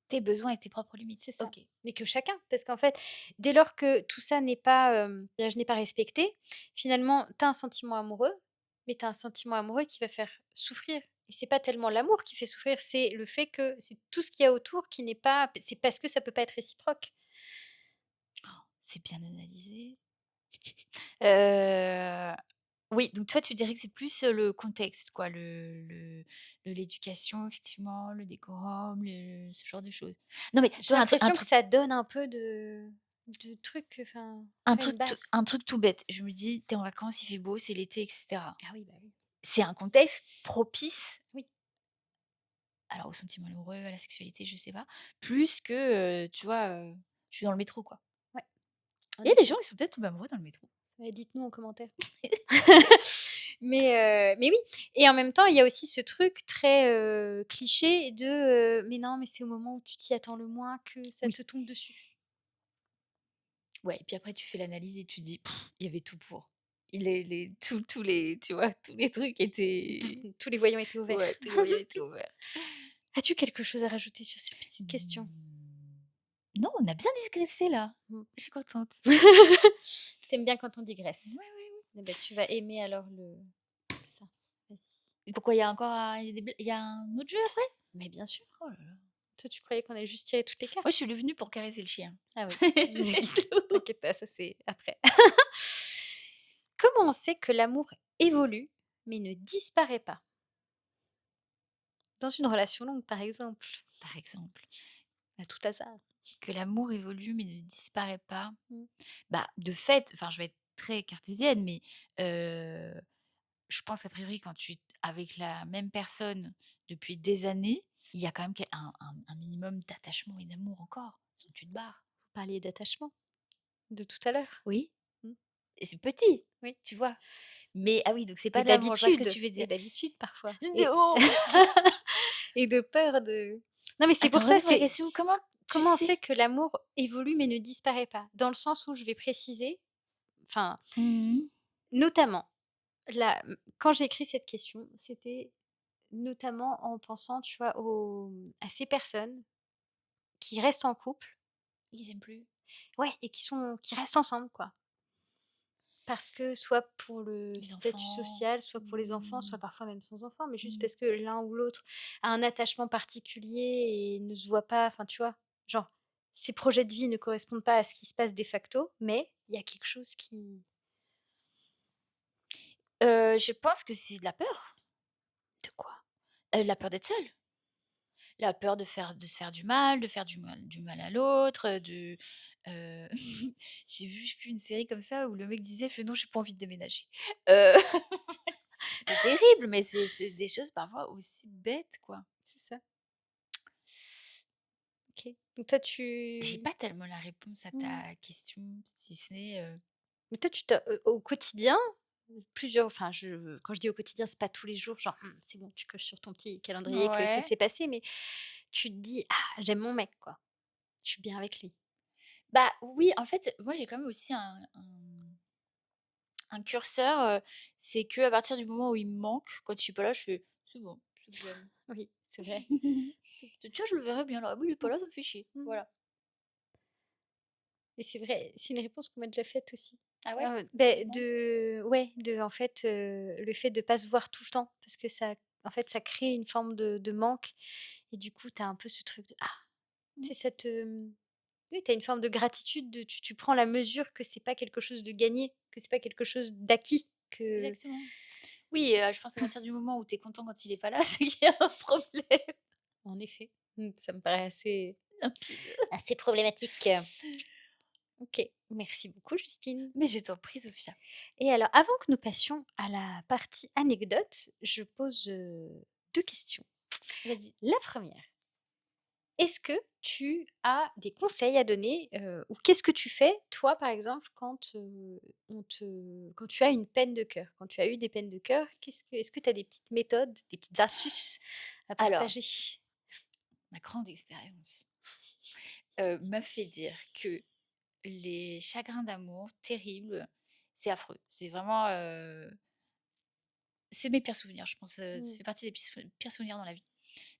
[SPEAKER 1] Tes besoins et tes propres limites.
[SPEAKER 3] c'est ça.
[SPEAKER 1] OK.
[SPEAKER 3] Et que chacun, parce qu'en fait, dès lors que tout ça n'est pas, je n'ai pas respecté, finalement, tu as un sentiment amoureux, mais tu as un sentiment amoureux qui va faire souffrir et c'est pas tellement l'amour qui fait souffrir, c'est le fait que c'est tout ce qu'il y a autour qui n'est pas c'est parce que ça peut pas être réciproque.
[SPEAKER 1] C'est bien analysé. Heu Oui, donc toi, tu dirais que c'est plus, le contexte quoi, l'éducation effectivement, le décorum, ce genre de choses. Non mais tu
[SPEAKER 3] J'ai
[SPEAKER 1] vois un
[SPEAKER 3] l'impression que
[SPEAKER 1] truc
[SPEAKER 3] ça donne un peu de de trucs, enfin,
[SPEAKER 1] Un
[SPEAKER 3] tu vois, une
[SPEAKER 1] truc tout
[SPEAKER 3] base.
[SPEAKER 1] un truc tout bête. Je me dis: «Tu es en vacances, il fait beau, c'est l'été et cetera».
[SPEAKER 3] Ah oui, bah oui.
[SPEAKER 1] C'est un contexte propice,
[SPEAKER 3] Oui,
[SPEAKER 1] alors aux sentiments amoureux, à la sexualité, je sais pas, plus que, tu vois, je suis dans le métro, quoi.
[SPEAKER 3] ouais, en
[SPEAKER 1] Il y a des
[SPEAKER 3] effet.
[SPEAKER 1] gens qui sont peut-être tombés amoureux dans le métro.
[SPEAKER 3] Ouais, dites-nous en commentaire. Mais oui et en même temps, il y a aussi ce truc très, cliché de, mais non, mais c'est au moment où tu t'y attends le moins que ça
[SPEAKER 1] Oui.
[SPEAKER 3] te tombe dessus.
[SPEAKER 1] Ouais, et puis après tu fais l'analyse et tu dis: «Il y avait tout pour». Il les tous les tu vois, tous les trucs étaient
[SPEAKER 3] Tous les voyants étaient ouverts.
[SPEAKER 1] ouais, tous les voyants étaient ouverts.
[SPEAKER 3] As-tu quelque chose à rajouter sur cette petite question?
[SPEAKER 1] Mmh, non, on a bien digressé là.
[SPEAKER 3] Mmh.
[SPEAKER 1] Je suis contente.
[SPEAKER 3] Tu aimes bien quand on digresse?
[SPEAKER 1] Ouais, ouais, ouais.
[SPEAKER 3] Eh bah, tu vas aimer alors le ça. Vas-y.
[SPEAKER 1] Et pourquoi il y a encore un il y a un autre jeu après?
[SPEAKER 3] Mais bien sûr.
[SPEAKER 1] Oh là là.
[SPEAKER 3] Toi, tu croyais qu'on allait juste tirer toutes les
[SPEAKER 1] Moi
[SPEAKER 3] cartes?
[SPEAKER 1] je suis venue pour caresser le chien.
[SPEAKER 3] Ah oui.
[SPEAKER 1] Bisous.
[SPEAKER 3] T'inquiète pas, ça c'est après. Comment on sait que l'amour évolue, mais ne disparaît pas? Dans une relation longue, par exemple,
[SPEAKER 1] Par exemple,
[SPEAKER 3] à tout hasard.
[SPEAKER 1] que l'amour évolue mais ne disparaît pas.
[SPEAKER 3] Mmh.
[SPEAKER 1] Bah, de fait, enfin je vais être très cartésienne, mais heu, je pense a priori quand tu es avec la même personne depuis des années, il y a quand même quel un minimum d'attachement et d'amour encore, sinon tu te barres.
[SPEAKER 3] Vous parliez d'attachement de tout à l'heure.
[SPEAKER 1] Oui,
[SPEAKER 3] Mmh.
[SPEAKER 1] et c'est petit,
[SPEAKER 3] Oui
[SPEAKER 1] tu vois? Mais ah oui, donc c'est pas
[SPEAKER 3] et
[SPEAKER 1] de l'amour, je vois ce que
[SPEAKER 3] d'habitude
[SPEAKER 1] tu veux dire.
[SPEAKER 3] et d'habitude parfois
[SPEAKER 1] Non!
[SPEAKER 3] et de peur de non mais c'est pour
[SPEAKER 1] Attends,
[SPEAKER 3] ça,
[SPEAKER 1] redis-moi la
[SPEAKER 3] c'est
[SPEAKER 1] question, comment tu
[SPEAKER 3] comment on
[SPEAKER 1] sais?
[SPEAKER 3] sait que l'amour évolue mais ne disparaît pas? Dans le sens où je vais préciser, enfin,
[SPEAKER 1] Mmh.
[SPEAKER 3] notamment, quand j'ai écrit cette question, c'était notamment en pensant, tu vois, à ces personnes qui restent en couple,
[SPEAKER 1] Ils aiment plus?
[SPEAKER 3] ouais et qui restent ensemble, quoi. Parce que soit pour le
[SPEAKER 1] Les
[SPEAKER 3] statut
[SPEAKER 1] enfants?
[SPEAKER 3] social, soit pour les enfants, soit
[SPEAKER 1] Mmh.
[SPEAKER 3] parfois même sans enfants, mais juste
[SPEAKER 1] Mmh.
[SPEAKER 3] parce que l'un ou l'autre a un attachement particulier et ne se voit pas, enfin, tu vois? Genre, ses projets de vie ne correspondent pas à ce qui se passe de facto, mais il y a quelque chose qui
[SPEAKER 1] Je pense que c'est de la peur,
[SPEAKER 3] de quoi?
[SPEAKER 1] la peur d'être seul. La peur de se faire du mal, de faire du mal à l'autre, heu, j'ai vu, je sais plus, une série comme ça où le mec disait: «Fait non, j'ai pas envie de déménager». Heu, c'était terrible, mais c'est des choses parfois aussi bêtes, quoi.
[SPEAKER 3] C'est ça, OK. Donc toi
[SPEAKER 1] J'ai
[SPEAKER 3] tu
[SPEAKER 1] pas tellement la réponse à
[SPEAKER 3] mmh,
[SPEAKER 1] ta question, si ce n'est,
[SPEAKER 3] mais toi tu te au quotidien, plusieurs enfin je quand je dis au quotidien, c'est pas tous les jours, genre, c'est bon, tu coches sur ton petit calendrier que ça
[SPEAKER 1] ouais.
[SPEAKER 3] s'est passé, mais tu te dis: «Ah, j'aime mon mec, quoi. Je suis bien avec lui».
[SPEAKER 1] Bah, oui, en fait, moi, j'ai quand même aussi un curseur, c'est qu'à partir du moment où il me manque, quand je suis pas là, je fais: «C'est bon, c'est que j'aime».
[SPEAKER 3] Oui, c'est vrai. C'est
[SPEAKER 1] Tiens, je le verrai bien là. Ah oui, il est pas là, ça me fait chier.
[SPEAKER 3] mmh.
[SPEAKER 1] Voilà.
[SPEAKER 3] Et c'est vrai, c'est une réponse qu'on m'a déjà faite aussi.
[SPEAKER 1] Ah ouais?
[SPEAKER 3] Beh,
[SPEAKER 1] Comment?
[SPEAKER 3] de ouais, de en fait, le fait de pas se voir tout le temps parce que ça en fait, ça crée une forme de manque et du coup, tu as un peu ce truc de ah,
[SPEAKER 1] Mmh.
[SPEAKER 3] tu sais, oui, tu as une forme de gratitude de tu prends la mesure que c'est pas quelque chose de gagné, que c'est pas quelque chose d'acquis, que
[SPEAKER 1] Exactement. Oui, je pense qu'à partir du moment où tu es content quand il est pas là, c'est qu'il y a un problème.
[SPEAKER 3] en effet, ça me paraît
[SPEAKER 1] Limpide.
[SPEAKER 3] assez problématique. OK, merci beaucoup Justine.
[SPEAKER 1] Mais je t'en prie, Sophia.
[SPEAKER 3] Et alors, avant que nous passions à la partie anecdote, je pose, 2 questions.
[SPEAKER 1] Vas-y.
[SPEAKER 3] La première, est-ce que tu as des conseils à donner, ou qu'est-ce que tu fais, toi, par exemple, quand tu as une peine de cœur? Quand tu as eu des peines de cœur, est-ce que tu as des petites méthodes, des petites astuces à
[SPEAKER 1] Alors,
[SPEAKER 3] partager?
[SPEAKER 1] ma grande expérience, m'a fait dire que les chagrins d'amour terribles, c'est affreux. C'est vraiment, c'est mes pires souvenirs, je pense, ça
[SPEAKER 3] Mmh,
[SPEAKER 1] fait partie des pires souvenirs dans la vie.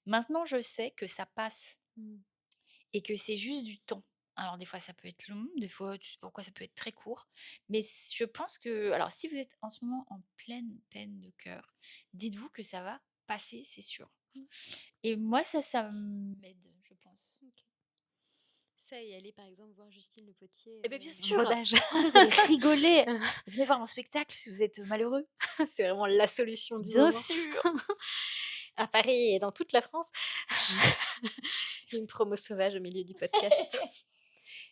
[SPEAKER 1] Maintenant, je sais que ça passe
[SPEAKER 3] mmh,
[SPEAKER 1] et que c'est juste du temps. Alors des fois, ça peut être long, des fois, tu sais pourquoi, ça peut être très court. Mais je pense que alors si vous êtes en ce moment en pleine peine de cœur, dites-vous que ça va passer, c'est sûr.
[SPEAKER 3] mmh,
[SPEAKER 1] Et moi, ça m'aide, je pense.
[SPEAKER 3] OK. Ça et aller, par exemple, voir Justine Le Potier,
[SPEAKER 1] Eh beh, bien
[SPEAKER 3] en
[SPEAKER 1] sûr!
[SPEAKER 3] rodage.
[SPEAKER 1] En plus, vous allez rigoler! Venez voir mon spectacle si vous êtes malheureux.
[SPEAKER 3] C'est vraiment la solution du
[SPEAKER 1] Bien
[SPEAKER 3] moment.
[SPEAKER 1] sûr!
[SPEAKER 3] À Paris et dans toute la France. Une promo sauvage au milieu du podcast.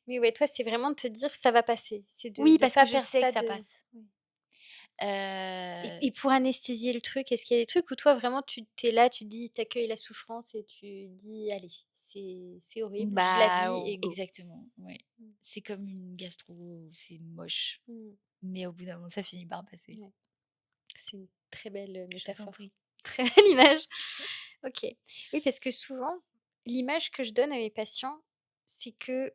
[SPEAKER 3] Mais ouais, toi, c'est vraiment de te dire: «Ça va passer». C'est de
[SPEAKER 1] Oui, parce que
[SPEAKER 3] pas
[SPEAKER 1] je
[SPEAKER 3] perdre
[SPEAKER 1] sais que
[SPEAKER 3] ça
[SPEAKER 1] ça
[SPEAKER 3] de
[SPEAKER 1] passe.
[SPEAKER 3] ouais.
[SPEAKER 1] Heu,
[SPEAKER 3] Et pour anesthésier le truc, est-ce qu'il y a des trucs où toi, vraiment, tu es là, tu dis tu accueilles la souffrance et tu dis: «Allez, c'est horrible, je la
[SPEAKER 1] bah,
[SPEAKER 3] vis
[SPEAKER 1] o
[SPEAKER 3] et go».
[SPEAKER 1] exactement, ouais.
[SPEAKER 3] Mmh.
[SPEAKER 1] C'est comme une gastro, c'est moche,
[SPEAKER 3] Mmh.
[SPEAKER 1] mais au bout d'un moment, ça finit par passer.
[SPEAKER 3] Ouais, c'est une très belle,
[SPEAKER 1] Je vous en
[SPEAKER 3] métaphore.
[SPEAKER 1] prie.
[SPEAKER 3] Très belle image. OK. Oui, parce que souvent, l'image que je donne à mes patients, c'est que,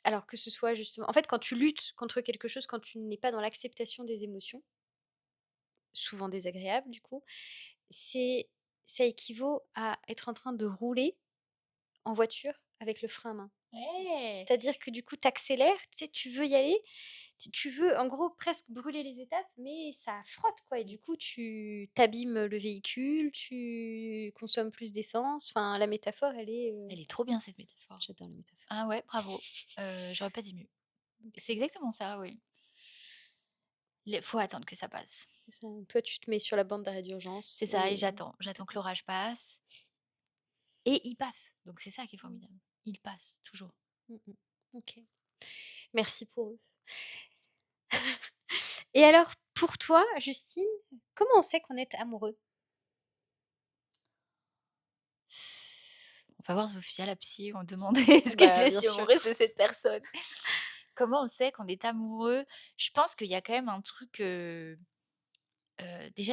[SPEAKER 3] alors que ce soit justement en fait, quand tu luttes contre quelque chose, quand tu n'es pas dans l'acceptation des émotions, souvent désagréables du coup, c'est ça équivaut à être en train de rouler en voiture avec le frein à main.
[SPEAKER 1] Ouais!
[SPEAKER 3] C'est-à-dire que du coup, tu accélères, tu sais, tu veux y aller, tu veux en gros presque brûler les étapes, mais ça frotte quoi et du coup tu abîmes le véhicule, tu consommes plus d'essence. Enfin, la métaphore, elle est,
[SPEAKER 1] Elle est trop bien cette métaphore.
[SPEAKER 3] j'adore la métaphore.
[SPEAKER 1] Ah ouais, bravo. J'aurais pas dit mieux. C'est
[SPEAKER 3] OK,
[SPEAKER 1] exactement ça, oui. Il faut attendre que ça passe.
[SPEAKER 3] c'est ça. Toi, tu te mets sur la bande d'arrêt d'urgence
[SPEAKER 1] C'est ça et
[SPEAKER 3] et
[SPEAKER 1] j'attends que l'orage passe et il passe, donc c'est ça qui est
[SPEAKER 3] mmh,
[SPEAKER 1] formidable. Il passe toujours.
[SPEAKER 3] mmh mh. OK. Merci pour eux. Et alors, pour toi, Justine, comment on sait qu'on est amoureux?
[SPEAKER 1] On va voir Sophia, la psy, on demandait est-ce que
[SPEAKER 3] Bah,
[SPEAKER 1] je
[SPEAKER 3] bien
[SPEAKER 1] suis
[SPEAKER 3] sûr.
[SPEAKER 1] amoureuse de cette personne? Comment on sait qu'on est amoureux? Je pense qu'il y a quand même un truc, déjà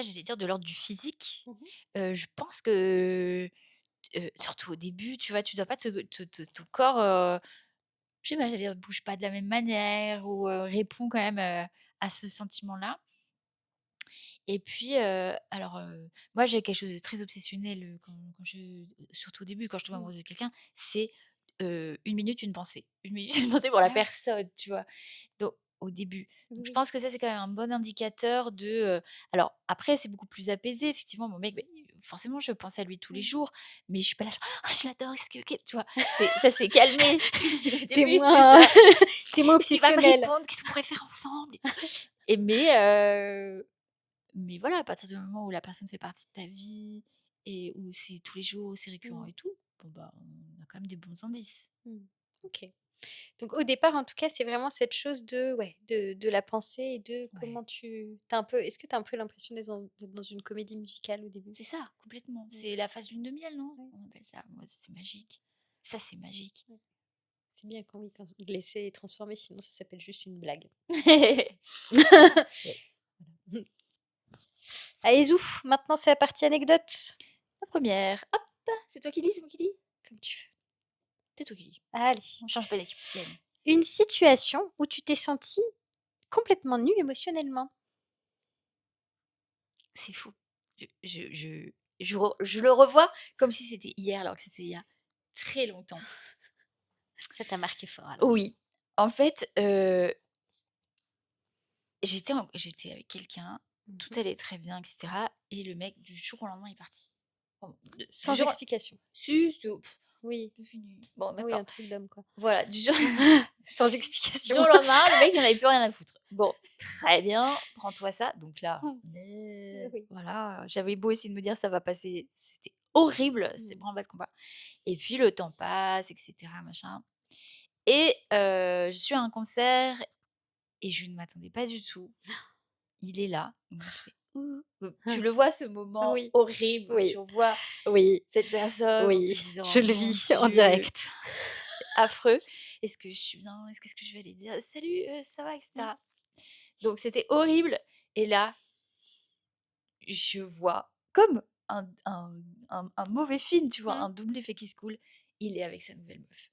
[SPEAKER 1] j'allais dire de l'ordre du physique.
[SPEAKER 3] Mmh mh.
[SPEAKER 1] Je pense que, surtout au début, tu vois, tu dois pas ton corps, je sais pas, j'allais dire bouge pas de la même manière ou, répond quand même, à ce sentiment-là. Et puis, alors, moi j'ai quelque chose de très obsessionnel, quand je surtout au début quand je tombe
[SPEAKER 3] Mmh.
[SPEAKER 1] amoureuse de quelqu'un, c'est, 1 minute, une pensée. 1 minute, une pensée pour la
[SPEAKER 3] Ah oui,
[SPEAKER 1] personne, tu vois? Donc au début.
[SPEAKER 3] oui,
[SPEAKER 1] Donc je
[SPEAKER 3] oui.
[SPEAKER 1] pense que ça, c'est quand même un bon indicateur de, alors après c'est beaucoup plus apaisé effectivement mon mec, beh, forcément je pense à lui tous les
[SPEAKER 3] Mmh.
[SPEAKER 1] jours, mais je suis pas là genre: «Ah je l'adore, est-ce que», tu vois? Ça s'est calmé. Au
[SPEAKER 3] Tu es
[SPEAKER 1] début c'était
[SPEAKER 3] moins
[SPEAKER 1] ça.
[SPEAKER 3] tu es moins
[SPEAKER 1] «Est-ce qu'il va me
[SPEAKER 3] obsessionnelle.
[SPEAKER 1] répondre? Qu'est-ce qu'on pourrait faire ensemble et tout?» et mais voilà, à partir du moment où la personne fait partie de ta vie et où c'est tous les jours, c'est récurrent
[SPEAKER 3] Mmh.
[SPEAKER 1] et tout, bon bah, on a quand même des bons indices.
[SPEAKER 3] Mmh. OK. Donc au départ, en tout cas, c'est vraiment cette chose de ouais, de la pensée et de
[SPEAKER 1] Ouais,
[SPEAKER 3] comment tu tu un peu est-ce que tu as un peu l'impression d'être dans une comédie musicale au début?
[SPEAKER 1] c'est ça, complètement.
[SPEAKER 3] Ouais,
[SPEAKER 1] C'est la phase lune de miel, non?
[SPEAKER 3] ouais,
[SPEAKER 1] On appelle ça. Moi, c'est magique. Ça, c'est magique.
[SPEAKER 3] ouais. C'est bien quand oui, quand de laisser transformer, sinon ça s'appelle juste une blague.
[SPEAKER 1] Ouais.
[SPEAKER 3] Allez zou, maintenant c'est la partie anecdote.
[SPEAKER 1] La première, hop, c'est toi qui lis, c'est moi qui lis?
[SPEAKER 3] Comme tu veux.
[SPEAKER 1] C'est toi qui lis.
[SPEAKER 3] Allez.
[SPEAKER 1] On change pas d'équipe. Gagne.
[SPEAKER 3] Une situation où tu t'es sentie complètement nue émotionnellement.
[SPEAKER 1] C'est fou. Je le revois comme si c'était hier, alors que c'était il y a très longtemps.
[SPEAKER 3] Ça t'a marqué fort alors?
[SPEAKER 1] Oui. En fait, j'étais avec quelqu'un, tout
[SPEAKER 3] Mmh.
[SPEAKER 1] allait très bien et cetera et le mec du jour au lendemain est parti. Bon, du
[SPEAKER 3] Sans
[SPEAKER 1] jour
[SPEAKER 3] explication?
[SPEAKER 1] si, c'était
[SPEAKER 3] Oui.
[SPEAKER 1] c'est fini. Bon
[SPEAKER 3] Ah oui,
[SPEAKER 1] d'accord.
[SPEAKER 3] un truc d'homme quoi.
[SPEAKER 1] Voilà, du jour
[SPEAKER 3] Sans
[SPEAKER 1] du
[SPEAKER 3] explication.
[SPEAKER 1] jour au lendemain, le mec il en avait plus rien à foutre. Bon, très bien, prends-toi ça. Donc là,
[SPEAKER 3] Mmh. Oui.
[SPEAKER 1] voilà, j'avais beau essayer de me dire: «Ça va passer», c'était horrible, c'était
[SPEAKER 3] Mmh.
[SPEAKER 1] branle-bas de combat et puis le temps passe et cetera machin et je suis à un concert et je ne m'attendais pas du tout. Il est là, donc moi je fais: «Ouh». Donc tu le vois ce moment
[SPEAKER 3] Oui,
[SPEAKER 1] horrible où
[SPEAKER 3] oui,
[SPEAKER 1] tu revois
[SPEAKER 3] oui,
[SPEAKER 1] cette personne en te
[SPEAKER 3] oui,
[SPEAKER 1] disant:
[SPEAKER 3] je
[SPEAKER 1] «Oh
[SPEAKER 3] le
[SPEAKER 1] mon
[SPEAKER 3] vis en
[SPEAKER 1] Dieu,
[SPEAKER 3] direct.
[SPEAKER 1] c'est affreux. Est-ce que je suis bien? Qu'est-ce que je vais aller dire? Salut, ça va?» et
[SPEAKER 3] Mmh.
[SPEAKER 1] cetera. Donc c'était horrible et là, je vois comme un mauvais film, tu vois?
[SPEAKER 3] Mmh.
[SPEAKER 1] Un double effet qui se coule, il est avec sa nouvelle meuf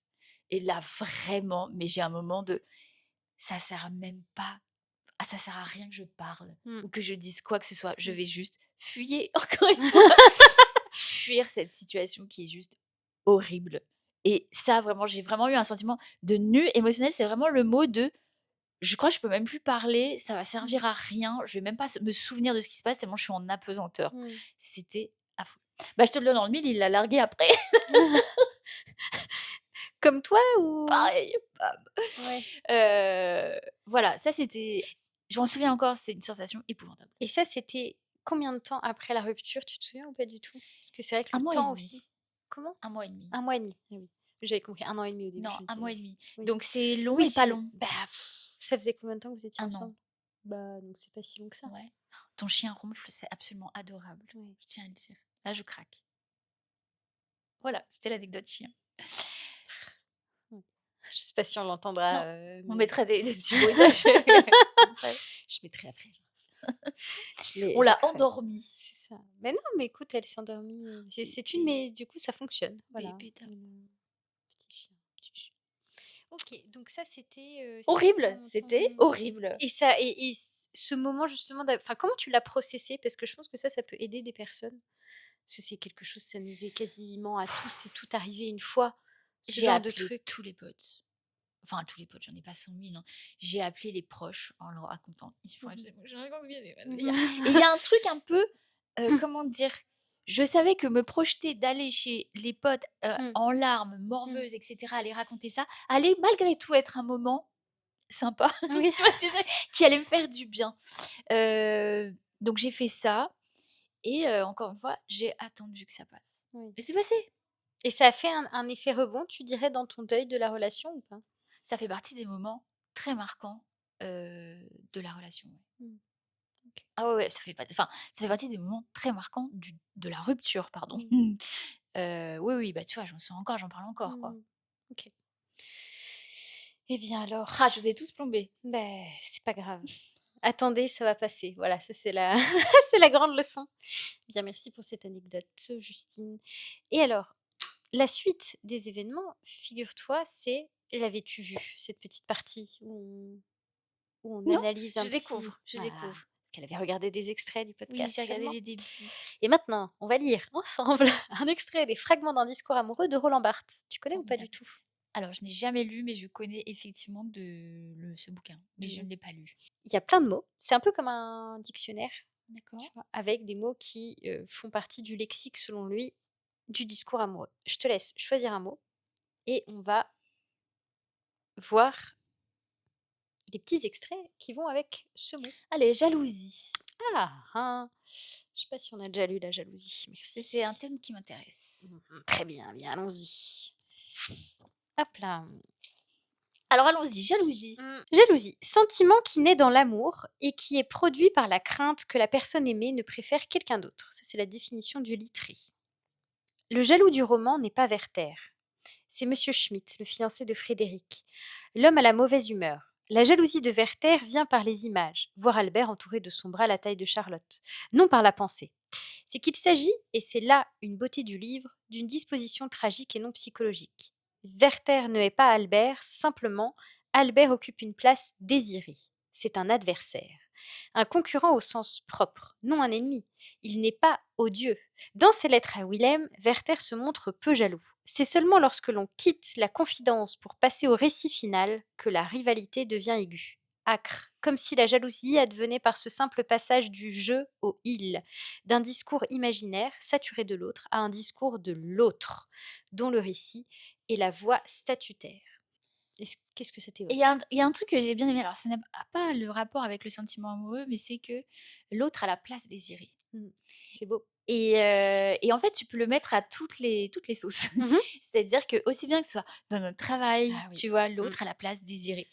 [SPEAKER 1] et là vraiment, mais j'ai un moment de: «Ça sert même pas. Ah, ça sert à rien que je parle
[SPEAKER 3] Mmh.
[SPEAKER 1] ou que je dise quoi que ce soit. Je
[SPEAKER 3] Mmh.
[SPEAKER 1] vais juste fuyer, encore une fois, fuir cette situation qui est juste horrible. Et ça, vraiment, j'ai vraiment eu un sentiment de nu émotionnel. C'est vraiment le mot de je crois que je peux même plus parler, ça va
[SPEAKER 3] Mmh.
[SPEAKER 1] servir à rien. Je vais même pas me souvenir de ce qui se passe tellement je suis en apesanteur.
[SPEAKER 3] Mmh.
[SPEAKER 1] C'était affreux. Bah, je te le donne dans le mille, il l'a largué après.
[SPEAKER 3] Comme toi ou?
[SPEAKER 1] Pareil, bam.
[SPEAKER 3] Ouais.
[SPEAKER 1] Voilà, ça c'était. Je m'en souviens encore, c'est une sensation épouvantable.
[SPEAKER 3] Et ça, c'était combien de temps après la rupture, tu te souviens ou pas du tout? Parce que c'est vrai que
[SPEAKER 1] Un
[SPEAKER 3] le
[SPEAKER 1] mois et
[SPEAKER 3] temps
[SPEAKER 1] demi.
[SPEAKER 3] aussi comment?
[SPEAKER 1] 1 mois et demi.
[SPEAKER 3] 1 mois et demi. Ah oui. J'avais compris 1 an et demi au début,
[SPEAKER 1] Non,
[SPEAKER 3] je me
[SPEAKER 1] 1 mois et
[SPEAKER 3] disais
[SPEAKER 1] demi.
[SPEAKER 3] oui.
[SPEAKER 1] Donc c'est long
[SPEAKER 3] Oui,
[SPEAKER 1] et pas
[SPEAKER 3] c'est
[SPEAKER 1] long.
[SPEAKER 3] bah, ça faisait combien de temps que vous étiez
[SPEAKER 1] 1 an.
[SPEAKER 3] ensemble? Bah, donc c'est pas si long que ça.
[SPEAKER 1] Ouais. Ton chien ronfle, c'est absolument adorable.
[SPEAKER 3] Ouais.
[SPEAKER 1] Je tiens à le dire. Là, je craque. Voilà, c'était l'anecdote chien.
[SPEAKER 3] Mmh. Je sais pas si on l'entendra,
[SPEAKER 1] Non, on
[SPEAKER 3] mais
[SPEAKER 1] mettra des petits bruitages. Après,
[SPEAKER 3] je mettrai après.
[SPEAKER 1] on
[SPEAKER 3] J'ai
[SPEAKER 1] l'a
[SPEAKER 3] craqué.
[SPEAKER 1] endormie.
[SPEAKER 3] C'est ça. Mais non, mais écoute, elle s'est endormie, c'est une
[SPEAKER 1] Bébé,
[SPEAKER 3] mais du coup, ça fonctionne. Voilà,
[SPEAKER 1] bébé d'amour.
[SPEAKER 3] petit chien, petit chien. OK, donc ça, c'était
[SPEAKER 1] Horrible,
[SPEAKER 3] ton
[SPEAKER 1] c'était
[SPEAKER 3] ton
[SPEAKER 1] horrible.
[SPEAKER 3] et ça et ce moment justement enfin, comment tu l'as processé? Parce que je pense que ça peut aider des personnes. Parce que c'est quelque chose, ça nous est quasiment à tous c'est tout arrivé une fois, ce
[SPEAKER 1] J'ai
[SPEAKER 3] genre de
[SPEAKER 1] appelé
[SPEAKER 3] truc.
[SPEAKER 1] tous les potes. Enfin, tous les potes, j'en ai pas 100 000, hein. J'ai appelé les proches en leur racontant. Ils font:
[SPEAKER 3] Mmh
[SPEAKER 1] «Je raconte ce qui s'est passé hier». Et il
[SPEAKER 3] mh.
[SPEAKER 1] y a un truc un peu, comment dire? Je savais que me projeter d'aller chez les potes,
[SPEAKER 3] Mmh.
[SPEAKER 1] en larmes,
[SPEAKER 3] Mmh.
[SPEAKER 1] morveuses et cetera, aller raconter ça, allait malgré tout être un moment sympa,
[SPEAKER 3] Oui.
[SPEAKER 1] tu vois ce que je veux dire? Qui allait me faire du bien. Donc j'ai fait ça et encore une fois, j'ai attendu que ça passe.
[SPEAKER 3] Oui.
[SPEAKER 1] Et c'est passé.
[SPEAKER 3] Et ça a fait un effet rebond, tu dirais, dans ton deuil de la relation ou pas?
[SPEAKER 1] Ça fait partie des moments très marquants, de la relation, ouais.
[SPEAKER 3] Mmh. OK.
[SPEAKER 1] Ah ouais, ouais, ça fait partie des moments très marquants de la rupture, pardon.
[SPEAKER 3] Mmh.
[SPEAKER 1] Oui, oui, bah, tu vois, j'en souviens encore, j'en parle encore, quoi.
[SPEAKER 3] Mmh. OK. Eh bien alors,
[SPEAKER 1] Ah, je vous ai tous plombés.
[SPEAKER 3] beh, c'est pas grave. Attendez, ça va passer. Voilà, ça c'est la c'est la grande leçon. Bien, merci pour cette anecdote, Justine. Et alors, la suite des événements, figure-toi, c'est l'avais-tu vue, cette petite partie où on
[SPEAKER 1] Non,
[SPEAKER 3] analyse un petit
[SPEAKER 1] je
[SPEAKER 3] voilà,
[SPEAKER 1] découvre.
[SPEAKER 3] parce qu'elle avait regardé des extraits du
[SPEAKER 1] Oui,
[SPEAKER 3] podcast
[SPEAKER 1] j'ai regardé
[SPEAKER 3] seulement.
[SPEAKER 1] les débuts.
[SPEAKER 3] Et maintenant, on va lire ensemble un extrait des fragments d'un discours amoureux de Roland Barthes. Tu connais ou pas du
[SPEAKER 1] Formidable.
[SPEAKER 3] tout?
[SPEAKER 1] Alors, je n'ai jamais lu, mais je connais effectivement ce bouquin, mais je
[SPEAKER 3] Mmh.
[SPEAKER 1] ne l'ai pas lu.
[SPEAKER 3] Il y a plein de mots. C'est un peu comme un dictionnaire, tu
[SPEAKER 1] D'accord.
[SPEAKER 3] vois? Avec des mots qui, font partie du lexique, selon lui, du discours amoureux. Je te laisse choisir un mot et on va voir les petits extraits qui vont avec ce mot.
[SPEAKER 1] Allez, jalousie.
[SPEAKER 3] Ah, hein! Je sais pas si on a déjà lu la jalousie.
[SPEAKER 1] C'est un
[SPEAKER 3] Merci.
[SPEAKER 1] thème qui m'intéresse.
[SPEAKER 3] Très bien, bien, allons-y. Hop là.
[SPEAKER 1] Alors allons-y, jalousie.
[SPEAKER 3] Jalousie, sentiment qui naît dans l'amour et qui est produit par la crainte que la personne aimée ne préfère quelqu'un d'autre. Ça, c'est la définition du Littré. Le jaloux du roman n'est pas Werther. C'est Monsieur Schmidt, le fiancé de Frédéric. L'homme à la mauvaise humeur. La jalousie de Werther vient par les images, voir Albert entouré de son bras la taille de Charlotte, non par la pensée. C'est qu'il s'agit, et c'est là une beauté du livre, d'une disposition tragique et non psychologique. Werther ne est pas Albert, simplement, Albert occupe une place désirée. C'est un adversaire. Un concurrent au sens propre, non un ennemi. Il n'est pas odieux. Dans ses lettres à Willem, Werther se montre peu jaloux. C'est seulement lorsque l'on quitte la confidence pour passer au récit final que la rivalité devient aiguë, âcre, comme si la jalousie advenait par ce simple passage du je au il, d'un discours imaginaire saturé de l'autre à un discours de l'autre, dont le récit est la voix statutaire. Qu'est-ce que ça
[SPEAKER 1] Et
[SPEAKER 3] t'évoque?
[SPEAKER 1] il y a un truc que j'ai bien aimé, alors ça n'a pas le rapport avec le sentiment amoureux, mais c'est que l'autre a la place désirée.
[SPEAKER 3] C'est beau.
[SPEAKER 1] Et en fait, tu peux le mettre à toutes les sauces.
[SPEAKER 3] Mmh.
[SPEAKER 1] C'est-à-dire que aussi bien que ce soit dans notre travail,
[SPEAKER 3] Ah oui.
[SPEAKER 1] tu vois,
[SPEAKER 3] Mmh.
[SPEAKER 1] l'autre a la place désirée,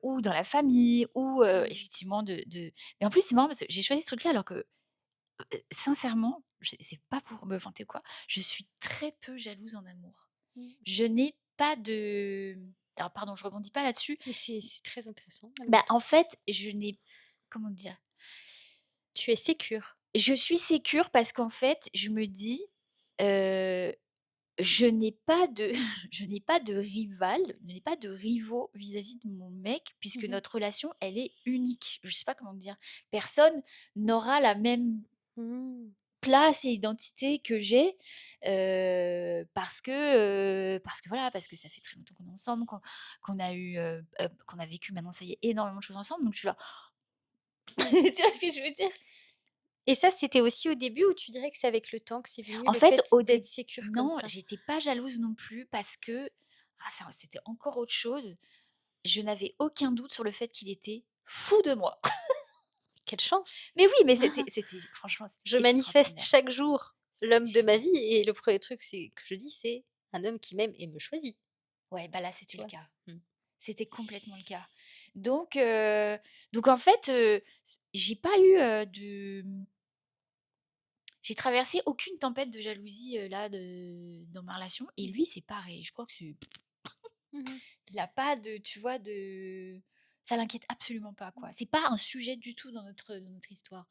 [SPEAKER 1] ou dans la famille, ou effectivement de mais en plus, c'est marrant parce que j'ai choisi ce truc-là alors que, sincèrement, c'est pas pour me vanter ou quoi, je suis très peu jalouse en amour.
[SPEAKER 3] Mmh.
[SPEAKER 1] Je n'ai pas de alors pardon, je rebondis pas là-dessus.
[SPEAKER 3] Mais c'est très intéressant.
[SPEAKER 1] Bah, en fait, je n'ai comment dire?
[SPEAKER 3] Tu es sécure.
[SPEAKER 1] Je suis sécure parce qu'en fait, je me dis, heu, je n'ai pas de je n'ai pas de rival, je n'ai pas de rivaux vis-à-vis de mon mec puisque
[SPEAKER 3] Mmh.
[SPEAKER 1] notre relation, elle est unique. Je sais pas comment dire. Personne n'aura la même
[SPEAKER 3] Mmh.
[SPEAKER 1] place et identité que j'ai, parce que voilà, parce que ça fait très longtemps qu'on est ensemble, qu'on a eu, qu'on a vécu maintenant ça y est énormément de choses ensemble, donc je suis là.
[SPEAKER 3] Mmh.
[SPEAKER 1] Tu vois ce que je veux dire?
[SPEAKER 3] Et ça, c'était aussi au début ou tu dirais que c'est avec le temps que c'est venu,
[SPEAKER 1] En
[SPEAKER 3] le
[SPEAKER 1] fait,
[SPEAKER 3] fait
[SPEAKER 1] au
[SPEAKER 3] d'être
[SPEAKER 1] début,
[SPEAKER 3] sécure comme
[SPEAKER 1] non,
[SPEAKER 3] ça?
[SPEAKER 1] j'étais pas jalouse non plus parce que ah ça, c'était encore autre chose. Je n'avais aucun doute sur le fait qu'il était fou de moi.
[SPEAKER 3] Quelle chance!
[SPEAKER 1] Mais oui, mais c'était franchement,
[SPEAKER 3] Je
[SPEAKER 1] c'était
[SPEAKER 3] manifeste
[SPEAKER 1] extraordinaire.
[SPEAKER 3] chaque jour
[SPEAKER 1] C'était
[SPEAKER 3] l'homme de ma
[SPEAKER 1] génial.
[SPEAKER 3] vie et le premier truc c'est que je dis, c'est: un homme qui m'aime et me choisit,
[SPEAKER 1] Ouais, bah, là,
[SPEAKER 3] tu
[SPEAKER 1] c'était le
[SPEAKER 3] vois?
[SPEAKER 1] cas.
[SPEAKER 3] Mmh.
[SPEAKER 1] C'était complètement le cas. Donc en fait, j'ai pas eu, j'ai traversé aucune tempête de jalousie, là, dans ma relation et
[SPEAKER 3] Mmh
[SPEAKER 1] lui, c'est pareil. Je crois que c'est
[SPEAKER 3] mh.
[SPEAKER 1] il a pas de tu vois, ça l'inquiète absolument pas, quoi. C'est pas un sujet du tout dans notre histoire.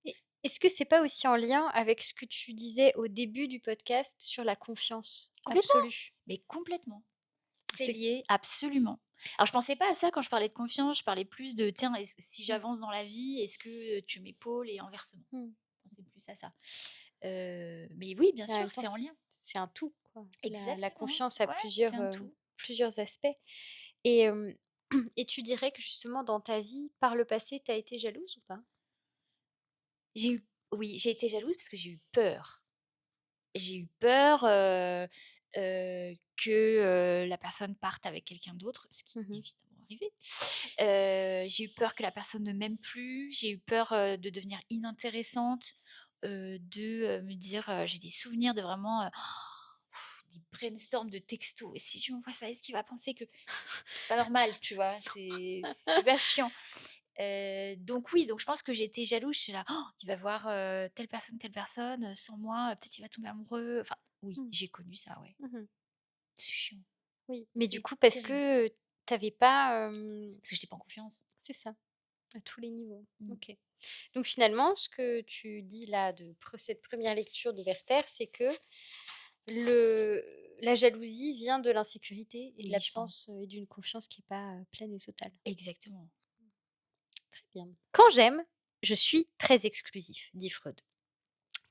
[SPEAKER 3] Et est-ce que c'est pas aussi en lien avec ce que tu disais au début du podcast sur la confiance
[SPEAKER 1] Complètement,
[SPEAKER 3] absolue?
[SPEAKER 1] mais complètement. C'est
[SPEAKER 3] C'est
[SPEAKER 1] lié, absolument. Alors je pensais pas à ça quand je parlais de confiance, je parlais plus de: «Tiens, si
[SPEAKER 3] mmh,
[SPEAKER 1] j'avance dans la vie, est-ce que, tu m'épaules?» et inversement.
[SPEAKER 3] mmh.
[SPEAKER 1] Je pensais plus à ça. Mais oui, bien
[SPEAKER 3] Mais en
[SPEAKER 1] sûr,
[SPEAKER 3] même temps,
[SPEAKER 1] c'est en lien.
[SPEAKER 3] c'est un tout, quoi. La
[SPEAKER 1] Exactement,
[SPEAKER 3] confiance a
[SPEAKER 1] ouais, c'est un tout.
[SPEAKER 3] plusieurs aspects et et tu dirais que justement dans ta vie, par le passé, tu as été jalouse ou pas?
[SPEAKER 1] J'ai eu Oui, j'ai été jalouse parce que j'ai eu peur. J'ai eu peur, que, la personne parte avec quelqu'un d'autre, ce qui est
[SPEAKER 3] Mmh.
[SPEAKER 1] évidemment arrivé. J'ai eu peur que la personne ne m'aime plus, j'ai eu peur, de devenir inintéressante, me dire, j'ai des souvenirs de vraiment, des brainstorms de textos: «Et si je lui envoie ça, est-ce qu'il va penser que» c'est pas normal, tu vois? C'est super chiant. Donc oui, donc je pense que j'étais jalouse, j'étais là: «Il va voir, telle personne, sans moi, peut-être il va tomber amoureux». Enfin oui,
[SPEAKER 3] Mmh.
[SPEAKER 1] j'ai connu ça, ouais.
[SPEAKER 3] Mmh.
[SPEAKER 1] C'est chiant,
[SPEAKER 3] Oui, mais du
[SPEAKER 1] c'est
[SPEAKER 3] coup, parce
[SPEAKER 1] terrible,
[SPEAKER 3] que tu avais pas,
[SPEAKER 1] parce que j'étais pas en confiance.
[SPEAKER 3] c'est ça, à tous les niveaux.
[SPEAKER 1] Mmh.
[SPEAKER 3] OK. Donc finalement, ce que tu dis là de cette première lecture de Werther, c'est que le la jalousie vient de l'insécurité et de
[SPEAKER 1] Oui, je
[SPEAKER 3] l'absence,
[SPEAKER 1] pense.
[SPEAKER 3] et d'une confiance qui est pas, pleine et totale.
[SPEAKER 1] Exactement.
[SPEAKER 3] Très bien. Quand j'aime, je suis très exclusif, dit Freud.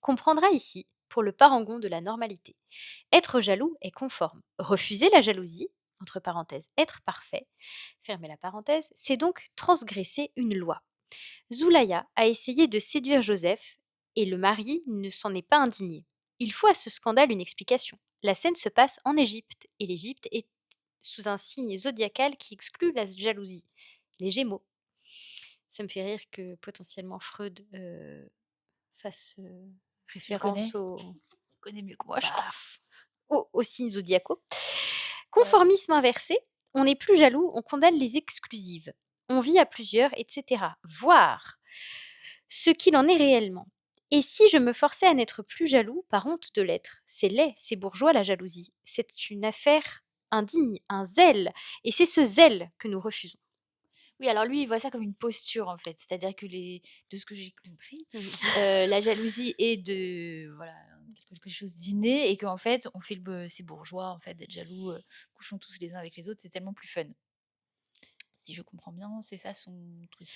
[SPEAKER 3] Comprendra ici, pour le parangon de la normalité. Être jaloux est conforme. Refuser la jalousie, entre parenthèses, être parfait, fermez la parenthèse, c'est donc transgresser une loi. Zoulaya a essayé de séduire Joseph et le mari ne s'en est pas indigné. Il faut à ce scandale une explication. La scène se passe en Égypte et l'Égypte est sous un signe zodiacal qui exclut la jalousie, les Gémeaux. Ça me fait rire que potentiellement Freud fasse
[SPEAKER 1] Il connaît,
[SPEAKER 3] référence au,
[SPEAKER 1] il connaît mieux que moi, je
[SPEAKER 3] bah,
[SPEAKER 1] crois.
[SPEAKER 3] aux signes zodiacaux.
[SPEAKER 1] Ouais.
[SPEAKER 3] Conformisme inversé, on n'est plus jaloux, on condamne les exclusives. On vit à plusieurs, etc. Voir ce qu'il en est réellement. Et si je me forçais à n'être plus jaloux par honte de l'être? C'est laid, c'est bourgeois la jalousie. C'est une affaire indigne, un zèle. Et c'est ce zèle que nous refusons.
[SPEAKER 1] Oui, alors lui, il voit ça comme une posture, en fait. C'est-à-dire que de ce que j'ai compris,
[SPEAKER 3] Mhm.
[SPEAKER 1] la jalousie est de voilà, quelque chose d'inné et qu'en fait, on fait c'est bourgeois, en fait, d'être jaloux, couchons tous les uns avec les autres, c'est tellement plus fun. Si je comprends bien, c'est ça son truc.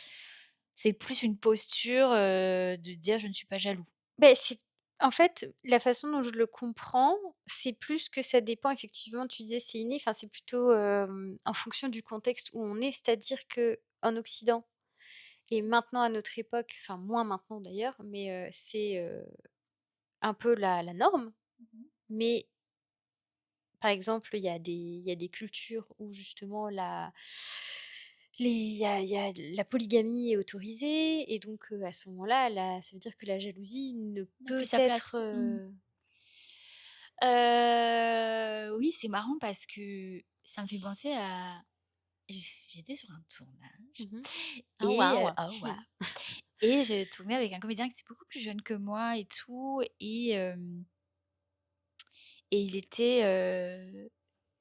[SPEAKER 1] C'est plus une posture, de dire: «Je ne suis pas jaloux».
[SPEAKER 3] Ben, c'est en fait, la façon dont je le comprends, c'est plus que ça dépend effectivement, tu disais c'est inné, enfin c'est plutôt, en fonction du contexte où on est. C'est-à-dire qu'en Occident et maintenant à notre époque, enfin moins maintenant d'ailleurs, mais c'est, un peu la norme.
[SPEAKER 1] Mmh.
[SPEAKER 3] Mais par exemple, il y a des cultures où justement il y a la polygamie est autorisée et donc à ce moment-là, ça veut dire que la jalousie ne
[SPEAKER 1] N'a plus
[SPEAKER 3] peut
[SPEAKER 1] sa place.
[SPEAKER 3] être,
[SPEAKER 1] Mmh. Oui, c'est marrant parce que ça me fait penser à j'étais sur un tournage
[SPEAKER 3] mmh Ah
[SPEAKER 1] et
[SPEAKER 3] waouh!
[SPEAKER 1] oh waouh! Et je tournais avec un comédien qui était beaucoup plus jeune que moi et tout et il